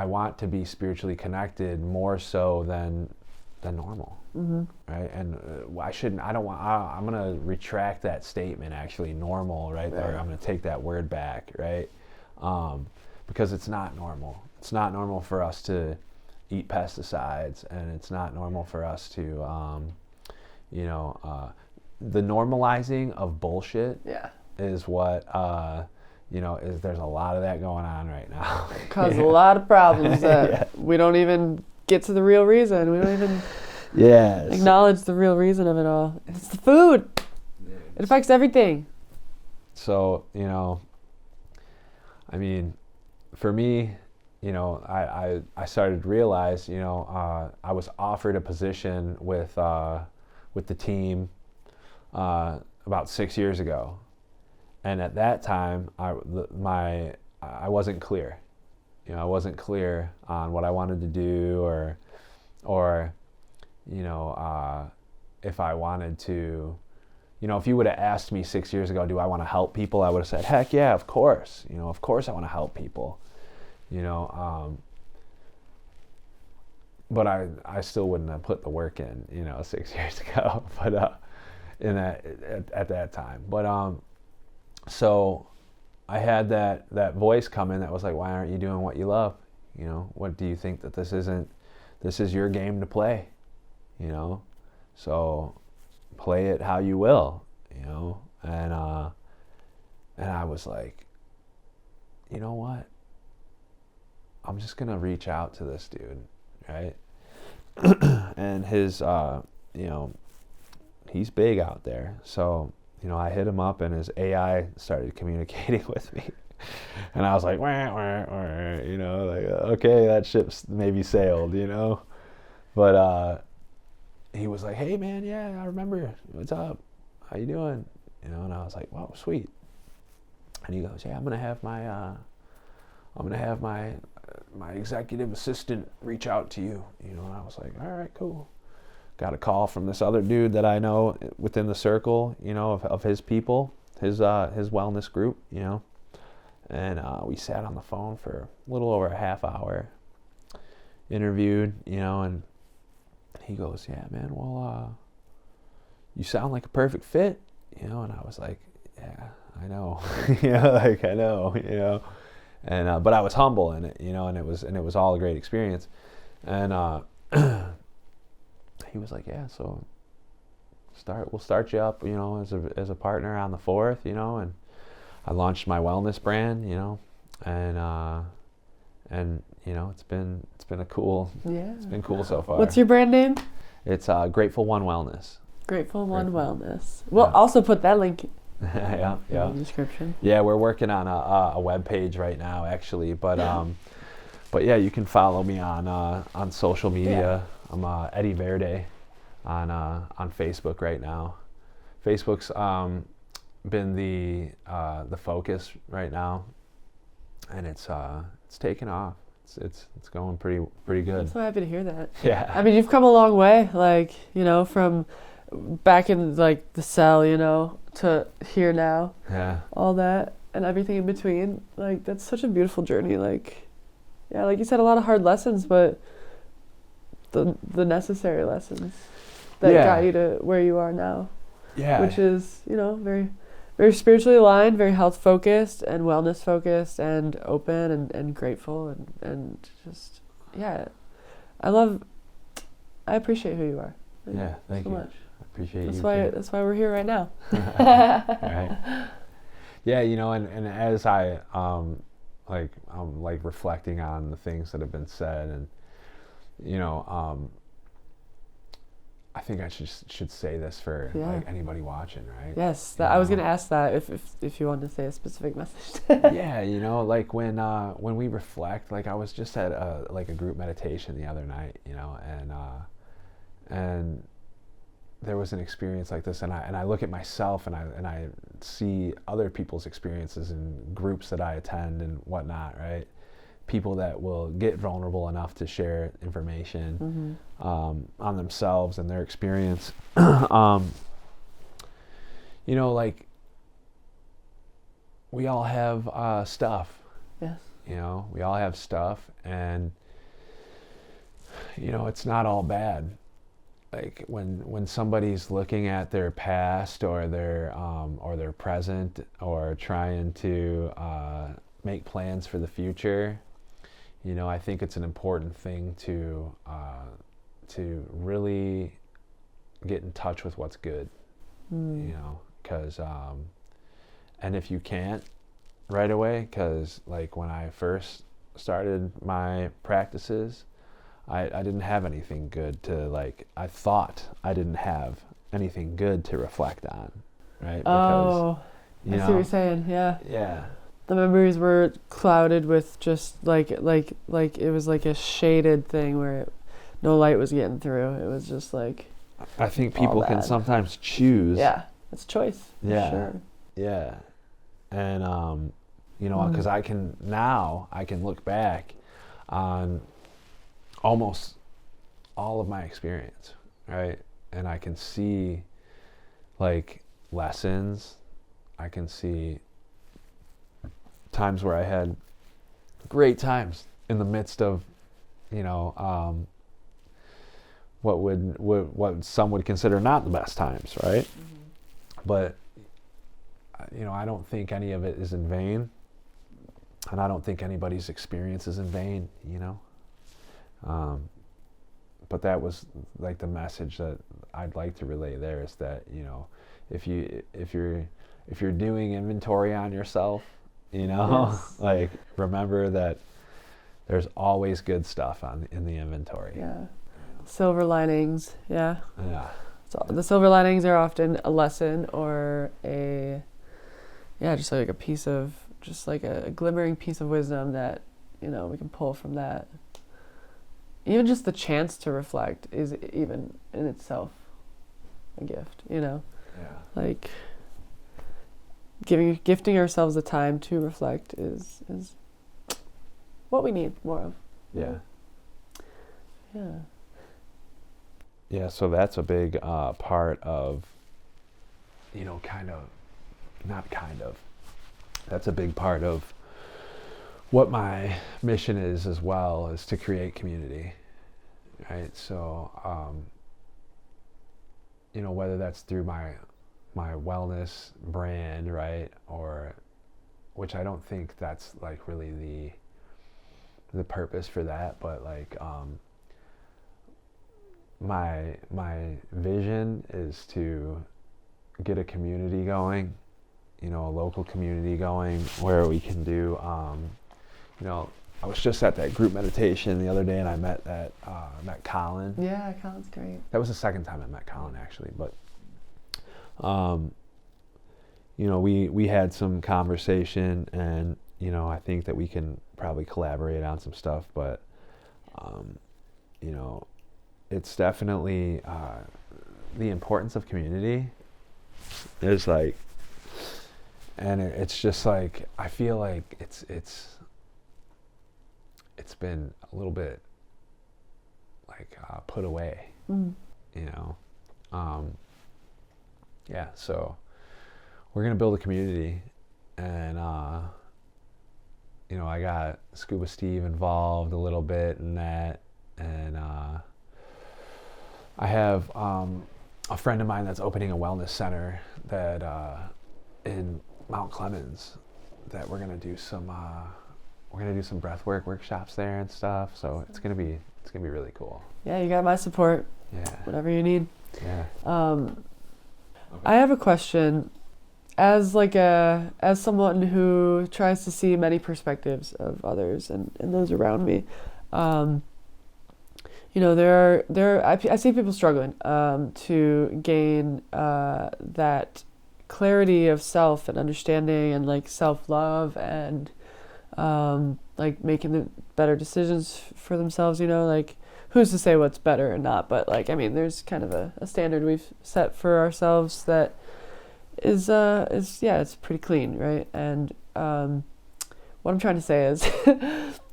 want to be spiritually connected more so than normal, right? And I'm going to retract that statement, actually, normal, right? Or I'm going to take that word back, right? Because it's not normal. It's not normal for us to eat pesticides, and it's not normal for us to, the normalizing of bullshit is what, there's a lot of that going on right now. Causes a lot of problems that we don't even get to the real reason. We don't even acknowledge the real reason of it all. It's the food. It affects everything. So, for me, I started to realize, I was offered a position with the team about 6 years ago, and at that time, I wasn't clear. I wasn't clear on what I wanted to do, or if I wanted to. If you would have asked me 6 years ago, do I want to help people? I would have said, heck yeah, of course. Of course I want to help people. But I still wouldn't have put the work in, 6 years ago. But at that time. But so I had that voice come in that was like, why aren't you doing what you love? What do you think that this is your game to play? So play it how you will, and I was like, you know what? I'm just gonna reach out to this dude, right? And his, he's big out there. So, I hit him up and his AI started communicating with me. And I was like, wah, wah, wah, like, okay, that ship's maybe sailed, But he was like, hey man, yeah, I remember. What's up? How you doing? And I was like, wow, sweet. And he goes, yeah, I'm gonna have my executive assistant reach out to you. And I was like, all right, cool. Got a call from this other dude that I know within the circle, of his people, his wellness group, and we sat on the phone for a little over a half hour, interviewed, and he goes, yeah, man, well, you sound like a perfect fit, and I was like, yeah, I know, I know, and but I was humble in it, and it was all a great experience, and he was like, yeah, so we'll start you up, as a partner on the 4th, and I launched my wellness brand, and it's been a cool, it's been cool so far. What's your brand name? It's Grateful One Wellness. Grateful One Wellness. We'll also put that link in the description. Yeah, we're working on a web page right now, actually, but yeah, you can follow me on social media. I'm Eddie Verde on Facebook right now. Facebook's been the focus right now, and it's taken off. It's going pretty good. I'm so happy to hear that. Yeah. I mean, you've come a long way, from back in the cell, to here now. Yeah. All that and everything in between. That's such a beautiful journey. Like you said, a lot of hard lessons, but the necessary lessons that got you to where you are now. Yeah. Which is, very, very spiritually aligned, very health focused and wellness focused and open and grateful and just, I appreciate who you are. Thank you so much. I appreciate that's you. That's why we're here right now. Right. Yeah, and as I'm reflecting on the things that have been said, and I think I should say this for anybody watching, right? Yes, I was gonna ask that if you wanted to say a specific message. Yeah, when we reflect, I was just at a group meditation the other night, and there was an experience like this, and I look at myself and I see other people's experiences in groups that I attend and whatnot, right? People that will get vulnerable enough to share information on themselves and their experience. We all have stuff. Yes. We all have stuff, and it's not all bad. When somebody's looking at their past or their present or trying to make plans for the future, I think it's an important thing to really get in touch with what's good, because and if you can't right away, because when I first started my practices, I didn't have anything good to I thought I didn't have anything good to reflect on, right? Because, I see what you're saying. Yeah. Yeah. the memories were clouded with just like it was like a shaded thing where no light was getting through. It was just like, I think people can sometimes choose. Yeah, it's choice. Yeah. Sure. Yeah. And, you know, because I can look back on almost all of my experience, right? And I can see like lessons. I can see times where I had great times in the midst of, you know, what some would consider not the best times, right? But you know, I don't think any of it is in vain, and I don't think anybody's experience is in vain, you know. But that was like the message that I'd like to relay there, is that, you know, if you're doing inventory on yourself, you know, Yes. like remember that there's always good stuff in the inventory. Yeah. Silver linings. Yeah. Yeah. So the silver linings are often a lesson or just like a piece of, just like a glimmering piece of wisdom that, you know, we can pull from that. Even just the chance to reflect is even in itself a gift, you know? Yeah. Like gifting ourselves the time to reflect is what we need more of. Yeah. Yeah. Yeah, so that's a big part of, you know, that's a big part of what my mission is as well, is to create community, right? So, you know, whether that's through my wellness brand, right? Or, which I don't think that's like really the purpose for that, but like, my vision is to get a community going, you know, a local community going where we can do, you know, I was just at that group meditation the other day, and I met Colin. Yeah, Colin's great. That was the second time I met Colin, actually, but you know, we had some conversation, and you know, I think that we can probably collaborate on some stuff, but you know, it's definitely the importance of community. There's like, and it's just like, I feel like it's been a little bit like put away, you know. Yeah, so we're gonna build a community, and you know, I got Scuba Steve involved a little bit in that, and I have a friend of mine that's opening a wellness center that in Mount Clemens, that we're gonna do some breathwork workshops there and stuff. So it's gonna be really cool. Yeah, you got my support. Yeah. Whatever you need. Yeah. Okay. I have a question. As someone who tries to see many perspectives of others and those around me, you know, I see people struggling to gain that clarity of self and understanding, and like self-love, and like making the better decisions for themselves, you know, like who's to say what's better or not, but like, I mean, there's kind of a standard we've set for ourselves that is it's pretty clean, right? And what I'm trying to say is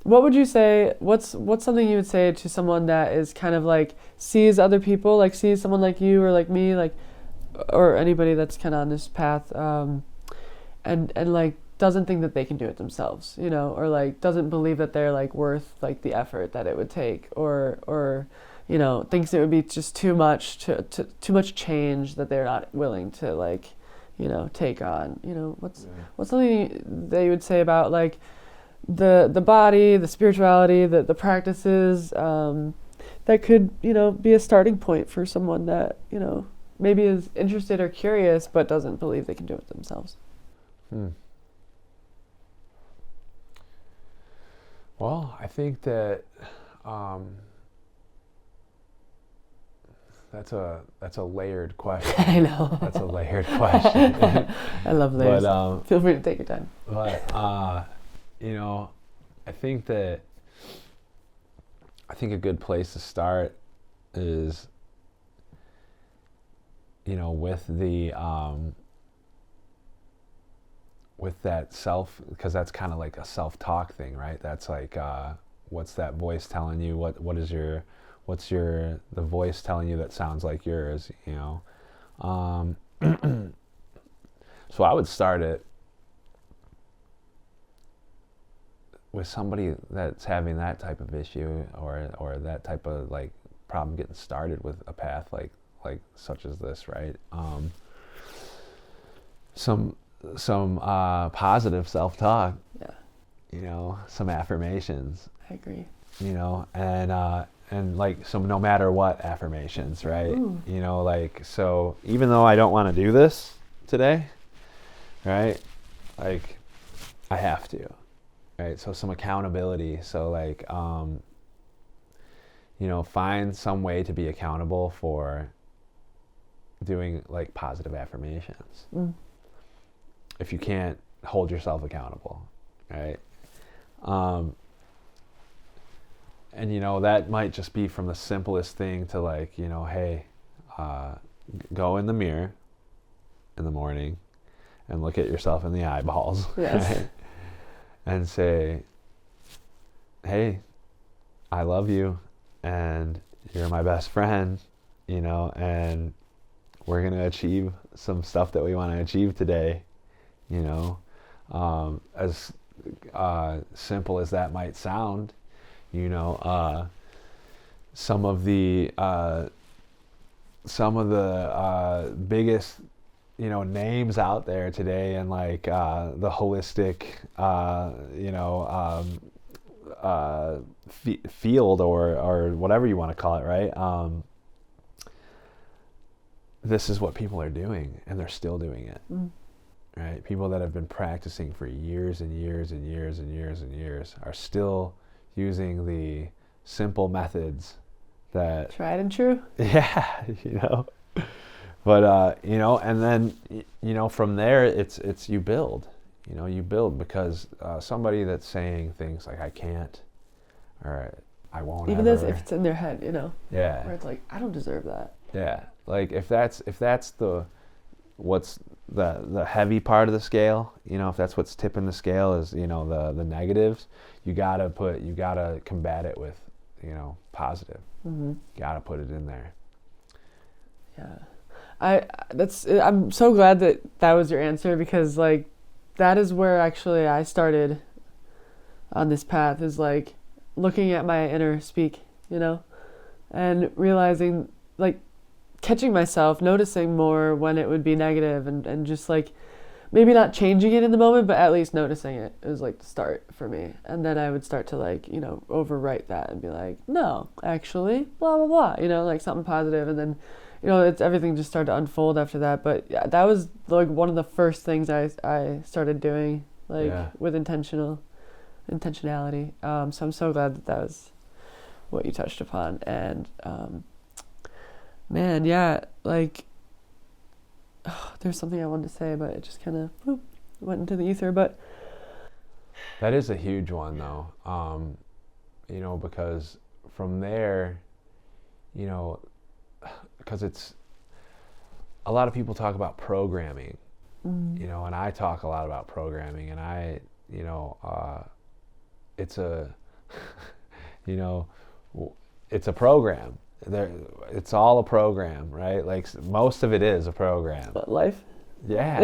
what would you say, what's something you would say to someone that is kind of like sees other people, like sees someone like you or like me, like, or anybody that's kind of on this path, and like doesn't think that they can do it themselves, you know, or like doesn't believe that they're like worth like the effort that it would take, or you know, thinks it would be just too much change that they're not willing to, like, you know, take on, you know, what's something that you would say about like the body, the spirituality, the practices, that could, you know, be a starting point for someone that, you know, maybe is interested or curious but doesn't believe they can do it themselves? Well, I think that That's a layered question. I know. That's a layered question. I love layers. But, feel free to take your time. But you know, I think a good place to start is, you know, with that self, because that's kind of like a self-talk thing, right? That's like, what's that voice telling you? What's the voice telling you that sounds like yours, you know? So I would start it with somebody that's having that type of issue or that type of like problem getting started with a path like such as this, right? Some positive self-talk. Yeah. You know, some affirmations. I agree. You know, and like some no matter what affirmations, right? Ooh. You know, like, so even though I don't want to do this today, right? Like, I have to, right? So some accountability. So like, you know, find some way to be accountable for doing like positive affirmations. If you can't hold yourself accountable, right? And, you know, that might just be from the simplest thing to like, you know, hey, go in the mirror in the morning and look at yourself in the eyeballs. Yes. Right? And say, hey, I love you and you're my best friend, you know, and we're going to achieve some stuff that we want to achieve today, you know. As simple as that might sound, you know, some of the biggest, you know, names out there today in like the holistic, you know, field or whatever you want to call it, right? This is what people are doing, and they're still doing it. Right? People that have been practicing for years and years and years and years and years are still using the simple methods that Tried and true. Yeah, you know. But you know, and then you know, from there it's you build. You know, you build because somebody that's saying things like I can't or I won't Even ever. if it's in their head, you know. Yeah. Where it's like, I don't deserve that. Yeah. Like if that's what's the heavy part of the scale, you know, if that's what's tipping the scale is, you know, the negatives, you gotta combat it with, you know, positive. You gotta put it in there. Yeah. I'm so glad that was your answer, because like that is where actually I started on this path, is like looking at my inner speak, you know, and realizing, like, catching myself, noticing more when it would be negative, and just like maybe not changing it in the moment, but at least noticing it. It was like the start for me. And then I would start to like, you know, overwrite that and be like, no, actually, blah, blah, blah, you know, like something positive. And then, you know, everything just started to unfold after that. But yeah, that was like one of the first things I started doing, like with intentionality. So I'm so glad that was what you touched upon. And, man, yeah, like, there's something I wanted to say, but it just kind of went into the ether. But that is a huge one, though, you know, because from there, you know, because it's a lot of people talk about programming, you know, and I talk a lot about programming, and I, you know, it's a, you know, it's a program. It's all a program, right? Like most of it is a program. But life. Yeah.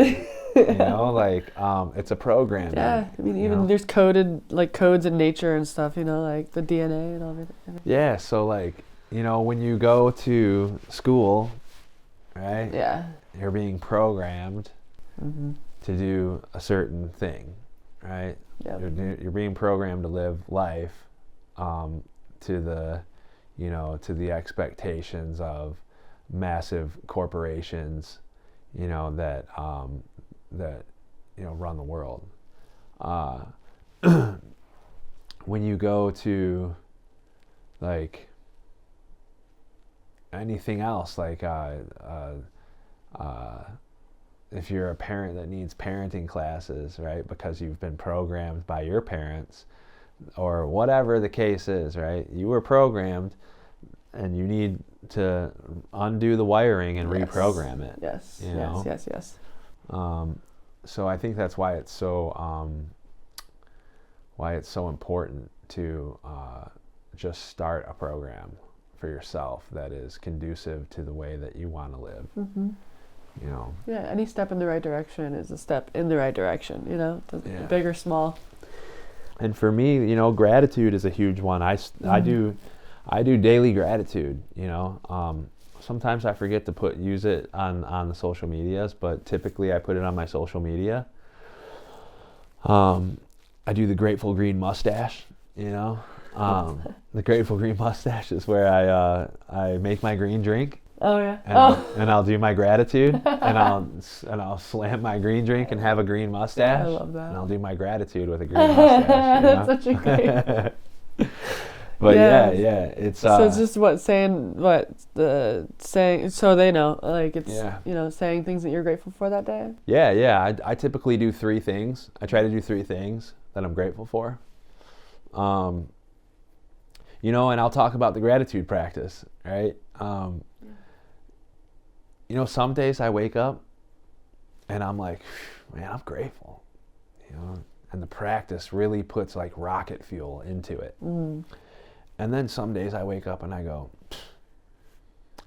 You know, like it's a program. Yeah. I mean, even there's codes in nature and stuff, you know, like the DNA and all of it. Yeah. So like, you know, when you go to school, right? Yeah. You're being programmed to do a certain thing, right? Yeah. You're being programmed to live life to the, you know, to the expectations of massive corporations, you know, that you know, run the world. When you go to like anything else, like if you're a parent that needs parenting classes, right, because you've been programmed by your parents, or whatever the case is, right? You were programmed, and you need to undo the wiring and reprogram it. Yes. You know? Yes. So I think that's why it's so important to just start a program for yourself that is conducive to the way that you want to live. Mm-hmm. You know. Yeah, any step in the right direction is a step in the right direction. You know, big or small. And for me, you know, gratitude is a huge one. I do daily gratitude. You know, sometimes I forget to use it on the social medias, but typically I put it on my social media. I do the Grateful Green mustache. You know, the Grateful Green mustache is where I make my green drink. Oh yeah. And I'll do my gratitude, and I'll slam my green drink and have a green mustache. I love that. And I'll do my gratitude with a green mustache. That's such a great. But yeah, it's so it's just saying so they know, like, it's you know, saying things that you're grateful for that day. Yeah. I typically do 3 things. I try to do 3 things that I'm grateful for. You know, and I'll talk about the gratitude practice, right? You know, some days I wake up and I'm like, man, I'm grateful, you know, and the practice really puts like rocket fuel into it. And then some days I wake up and I go,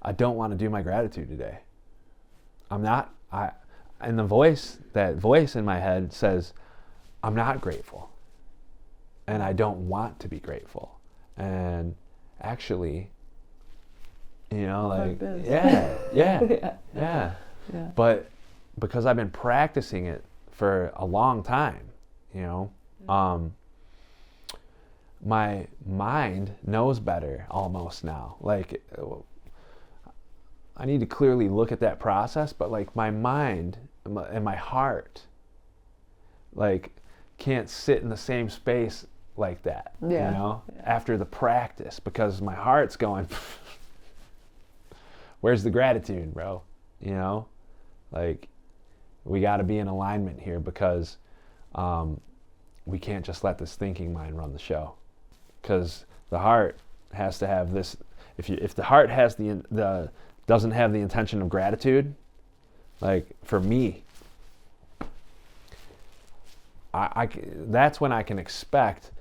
I don't want to do my gratitude today. And that voice in my head says, I'm not grateful. And I don't want to be grateful. And actually, you know, like, yeah. But because I've been practicing it for a long time, you know, my mind knows better almost now. Like, I need to clearly look at that process, but like my mind and my heart, like, can't sit in the same space like that, you know, after the practice, because my heart's going, where's the gratitude, bro? You know, like, we got to be in alignment here, because we can't just let this thinking mind run the show, because the heart has to have this. If the heart has doesn't have the intention of gratitude, like for me, that's when I can expect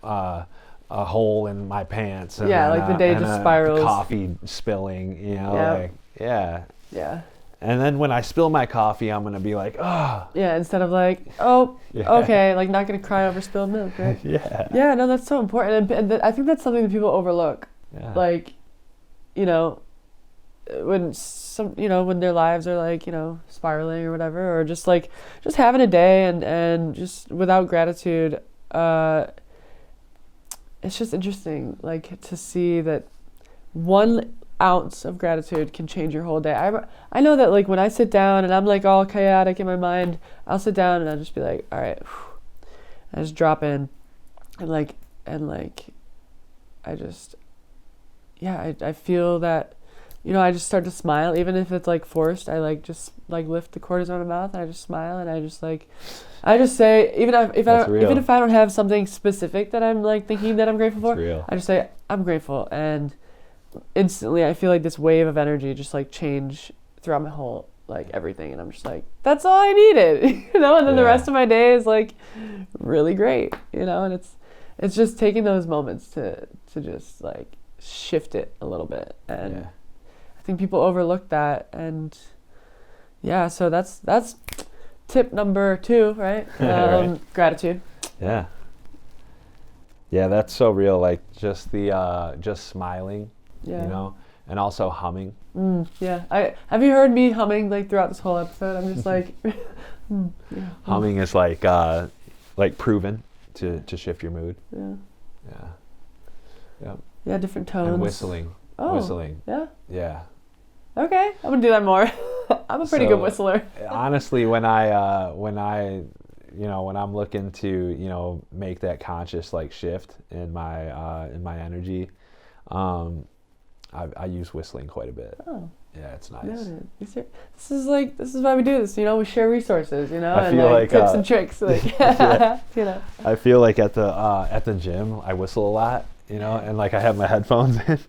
a hole in my pants. And like the day just spirals. Coffee spilling, you know, Yeah. And then when I spill my coffee, I'm gonna be like, oh. Yeah, instead of like, okay, like not gonna cry over spilled milk, right? Yeah, no, that's so important, and I think that's something that people overlook. Yeah. Like, you know, when their lives are like, you know, spiraling or whatever, or just having a day and just without gratitude, it's just interesting, like, to see that 1 ounce of gratitude can change your whole day. I know that, like, when I sit down and I'm like all chaotic in my mind, I'll sit down and I'll just be like, all right, I just drop in, and I feel that, you know, I just start to smile, even if it's like forced. I like just like lift the corners on my mouth and I just smile, and I just say, even if I don't have something specific that I'm like thinking that I'm grateful for, I just say I'm grateful, and instantly I feel like this wave of energy just like change throughout my whole, like, everything, and I'm just like, that's all I needed, you know, and then the rest of my day is like really great, you know, and it's just taking those moments to just like shift it a little bit, and I think people overlook that, and so that's tip number 2, right? Right. Gratitude. Yeah, that's so real, like just smiling. You know, and also humming. Have you heard me humming like throughout this whole episode? I'm just like, humming is like proven to shift your mood. Yeah, different tones. And whistling. Whistling. Yeah. Okay, I'm gonna do that more. I'm a pretty good whistler. Honestly, when I'm looking to, you know, make that conscious like shift in my energy, I use whistling quite a bit. Oh. Yeah, it's nice. Noted. This is why we do this. You know, we share resources. You know, I and feel like like, tips and tricks. Like, yeah. you know. I feel like at the gym, I whistle a lot. You know, and like I have my headphones in,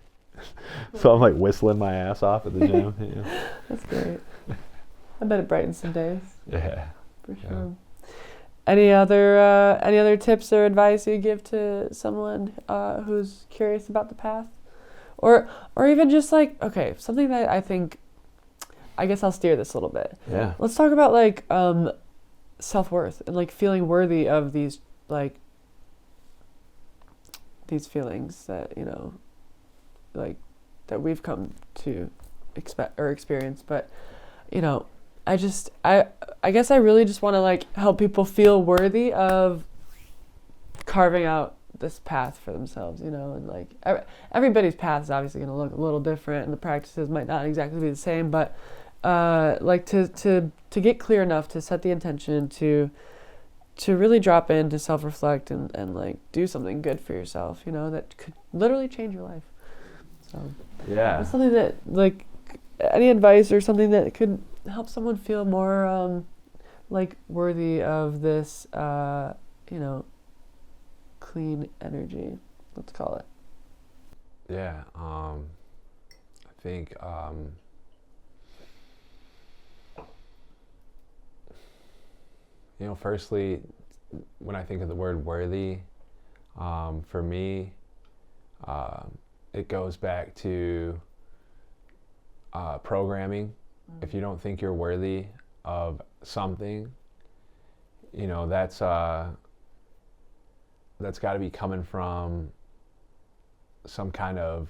so I'm like whistling my ass off at the gym. You know? That's great. I bet it brightens some days. Yeah. For sure. Any other tips or advice you give to someone who's curious about the path, or even just like, okay, something that I guess I'll steer this a little bit. Yeah. Let's talk about like self-worth and like feeling worthy of these feelings that, you know, like that we've come to expect or experience. But, you know, I guess I really just want to like help people feel worthy of carving out this path for themselves, you know, and like everybody's path is obviously going to look a little different and the practices might not exactly be the same, but like to get clear enough to set the intention to really drop in, to self-reflect and like do something good for yourself, you know, that could literally change your life. So yeah, it's something that, like, any advice or something that could help someone feel more like worthy of this you know, clean energy, let's call it. Yeah, I think you know, firstly, when I think of the word worthy, for me, it goes back to programming. If you don't think you're worthy of something, you know, that's got to be coming from some kind of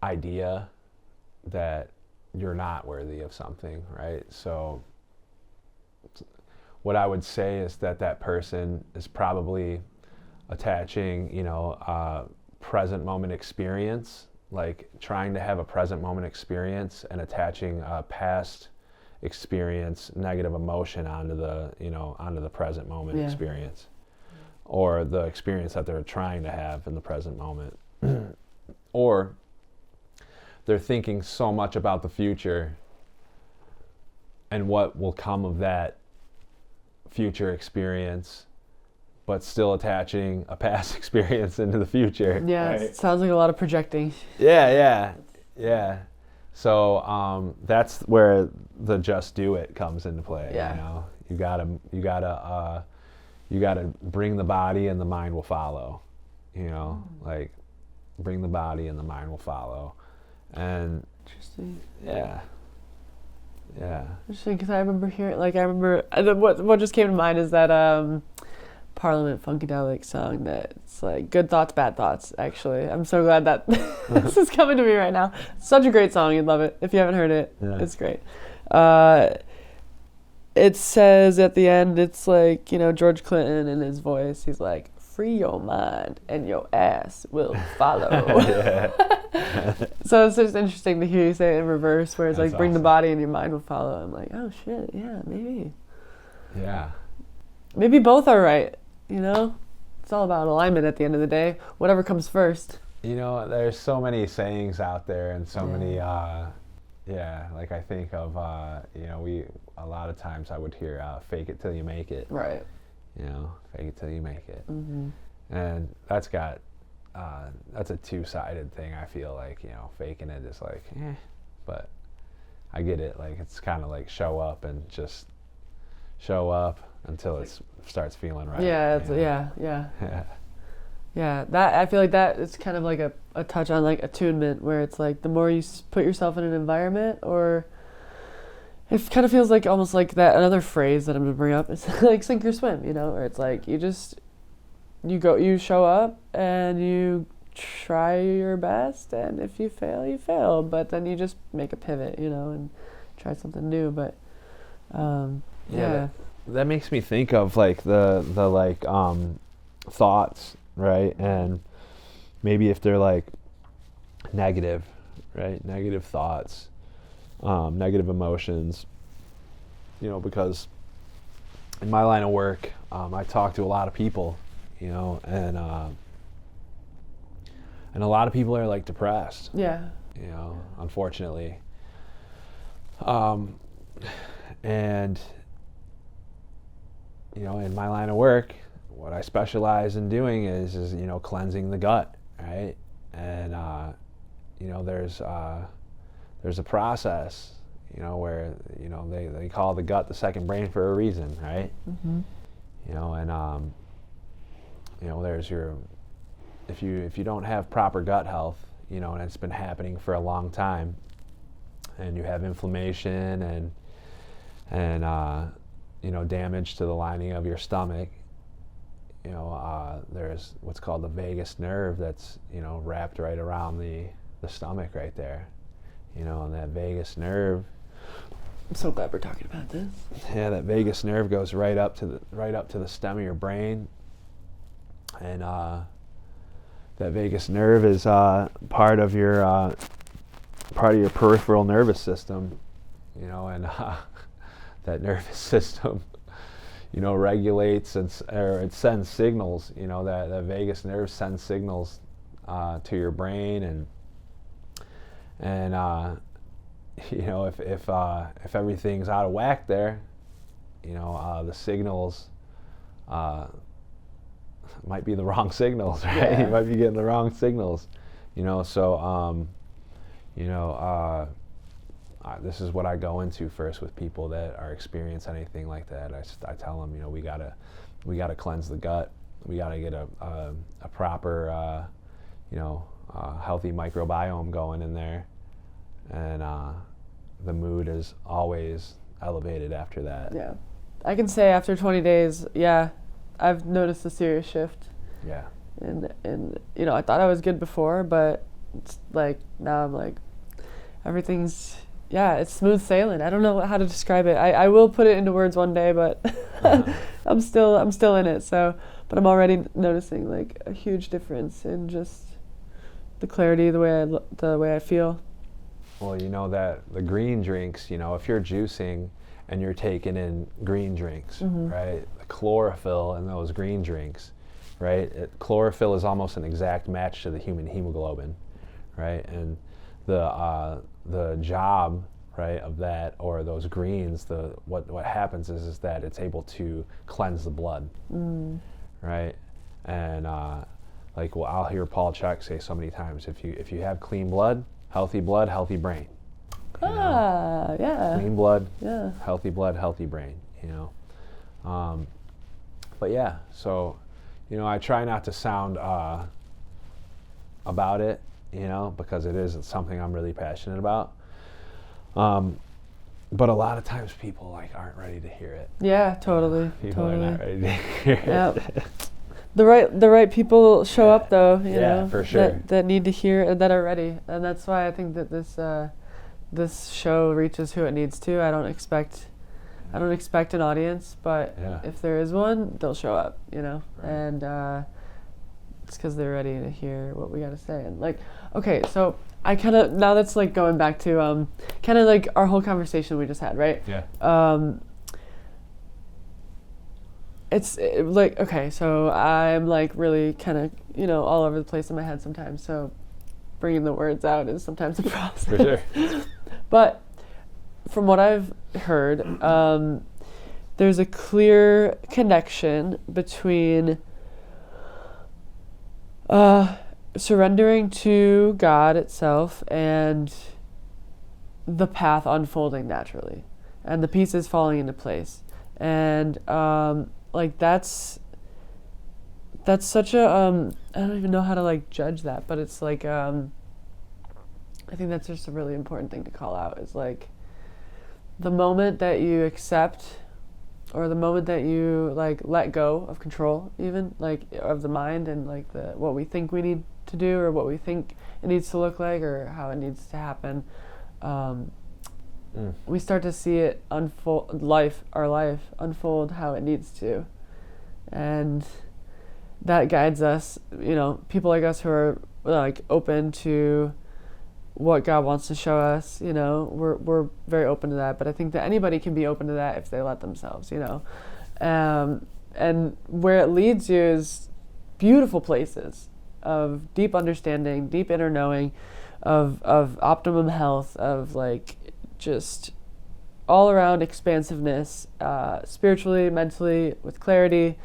idea that you're not worthy of something, right? So what I would say is that person is probably attaching, you know, present moment experience, like trying to have a present moment experience and attaching a past experience, negative emotion onto the present moment experience, or the experience that they're trying to have in the present moment. Or they're thinking so much about the future and what will come of that future experience, but still attaching a past experience into the future. Yeah, right? It sounds like a lot of projecting. Yeah. So that's where the just do it comes into play. Yeah. You know, you gotta bring the body and the mind will follow. You know, like bring the body and the mind will follow. And interesting. Yeah. Interesting, because I remember what just came to mind is that Parliament Funkadelic song that's like good thoughts, bad thoughts. Actually, I'm so glad that this is coming to me right now. It's such a great song. You'd love it if you haven't heard it. Yeah. It's great. It says at the end, it's like, you know, George Clinton in his voice. He's like, "Free your mind and your ass will follow." So it's just interesting to hear you say it in reverse, where it's that's like, bring awesome. The body and your mind will follow. I'm like, oh shit, yeah, maybe. Yeah. Maybe both are right, you know? It's all about alignment at the end of the day. Whatever comes first. You know, there's so many sayings out there and so many, like I think of, you know, a lot of times I would hear, fake it till you make it. Right. You know, fake it till you make it. Mm-hmm. And that's a two-sided thing, I feel like, you know, faking it is like, but I get it. Like, it's kind of like show up and just show up until it starts feeling right. Yeah, yeah. That, I feel like that is kind of like a touch on like attunement, where it's like the more you put yourself in an environment, or it kind of feels like almost like that another phrase that I'm gonna bring up is like sink or swim, you know, where it's like you show up and you try your best, and if you fail, you fail, but then you just make a pivot, you know, and try something new. But that makes me think of like the like thoughts, right? And maybe if they're like negative, right? Negative thoughts, negative emotions, you know, because in my line of work, I talk to a lot of people, you know, and And a lot of people are like depressed. Yeah. You know, unfortunately. And you know, in my line of work, what I specialize in doing is you know, cleansing the gut, right? And you know, there's a process, you know, where, you know, they call the gut the second brain for a reason, right? Mm-hmm. You know, and you know, there's your, if you don't have proper gut health, you know, and it's been happening for a long time, and you have inflammation and you know, damage to the lining of your stomach, you know, there's what's called the vagus nerve that's, you know, wrapped right around the stomach right there, you know, and that vagus nerve. I'm so glad we're talking about this. Yeah, that vagus nerve goes right up to the stem of your brain, and that vagus nerve is part of your peripheral nervous system, you know, and that nervous system, you know, regulates or it sends signals. You know, that vagus nerve sends signals to your brain, and you know, if everything's out of whack there, you know, the signals might be the wrong signals, right? Yeah. You might be getting the wrong signals, you know. So you know, this is what I go into first with people that are experiencing anything like that. I tell them, you know, we gotta cleanse the gut. We gotta get a proper, you know, healthy microbiome going in there, and the mood is always elevated after that. Yeah. I can say after 20 days, yeah, I've noticed a serious shift. Yeah. And you know, I thought I was good before, but it's like now I'm like, everything's, yeah, it's smooth sailing. I don't know how to describe it. I will put it into words one day, but I'm still in it. So, but I'm already noticing like a huge difference in just the clarity, the way I feel. Well, you know that the green drinks, you know, if you're juicing and you're taking in green drinks, Mm-hmm. right? The chlorophyll in those green drinks, right? Chlorophyll is almost an exact match to the human hemoglobin, right? And the job, right, of that, or those greens, what happens is that it's able to cleanse the blood, right? And like, well, I'll hear Paul Chek say so many times, if you have clean blood, healthy brain. Yeah. Clean blood, Yeah. healthy brain, you know. But yeah, so, you know, I try not to sound about it, you know, because it's something I'm really passionate about. But a lot of times people like aren't ready to hear it. Yeah, totally. People totally. are not ready to hear it. Yep. The right people show up though, you Yeah, know, for sure. that need to hear and that are ready, and that's why I think that this show reaches who it needs to. I don't expect an audience, but Yeah. if there is one, they'll show up, you know, Right. and it's because they're ready to hear what we got to say. And like, okay, so I kind of, now that's like going back to kind of like our whole conversation we just had, right? Yeah. It's like, okay, so I'm like really kind of, you know, all over the place in my head sometimes, so bringing the words out is sometimes a process. For sure. But from what I've heard, there's a clear connection between surrendering to God itself and the path unfolding naturally and the pieces falling into place. And like that's such a I don't even know how to like judge that, but it's like I think that's just a really important thing to call out, is like the moment that you accept, or the moment that you like let go of control, even like of the mind and like what we think we need to do, or what we think it needs to look like, or how it needs to happen, we start to see it unfold, our life unfold how it needs to. And that guides us, you know, people like us who are like open to what God wants to show us, you know, we're very open to that. But I think that anybody can be open to that if they let themselves, you know. And where it leads you is beautiful places, of deep understanding, deep inner knowing, of optimum health, of like just all around expansiveness, spiritually, mentally, with clarity.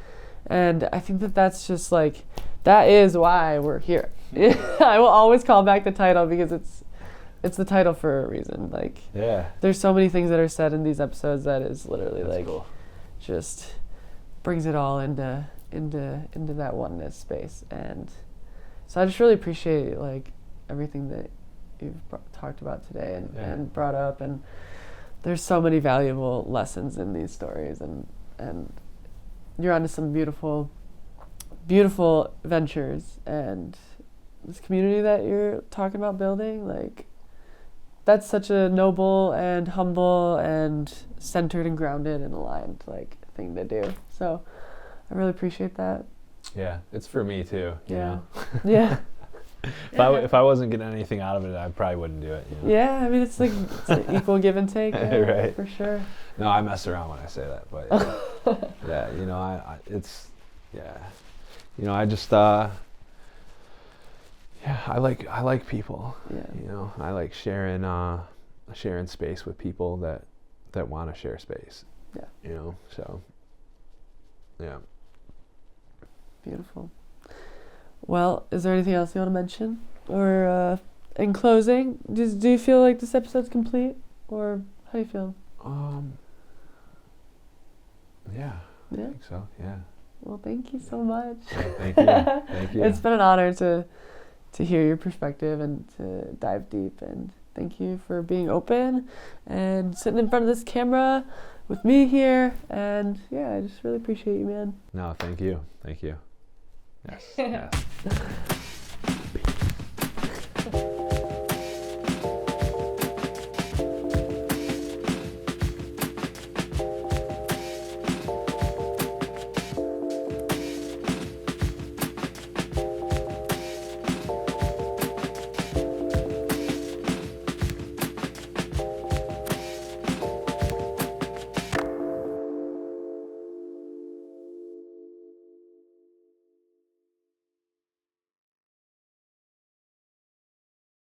And I think that that's just like, that is why we're here. I will always call back the title because it's the title for a reason. Like, Yeah. there's so many things that are said in these episodes that is literally That's like, cool. just brings it all into that oneness space. And so I just really appreciate like everything that you've talked about today and brought up. And there's so many valuable lessons in these stories, and you're onto some beautiful ventures, and this community that you're talking about building, like, that's such a noble and humble and centered and grounded and aligned like thing to do. So I really appreciate that. Yeah, it's for me too. You know? Yeah. If I wasn't getting anything out of it, I probably wouldn't do it. You know? Yeah, I mean, it's like it's an equal give and take. Yeah, Right. For sure. No, I mess around when I say that, but yeah, you know, I just I like people. Yeah. You know, I like sharing space with people that want to share space. Yeah. You know, so yeah. Beautiful. Well, is there anything else you want to mention? Or in closing, do you feel like this episode's complete? Or how do you feel? Yeah. I Yeah? think so, yeah. Well, thank you so much. Yeah, thank you. Thank you. It's been an honor to hear your perspective and to dive deep. And thank you for being open and sitting in front of this camera with me here. And yeah, I just really appreciate you, man. No, thank you. Thank you. Yes. Yes.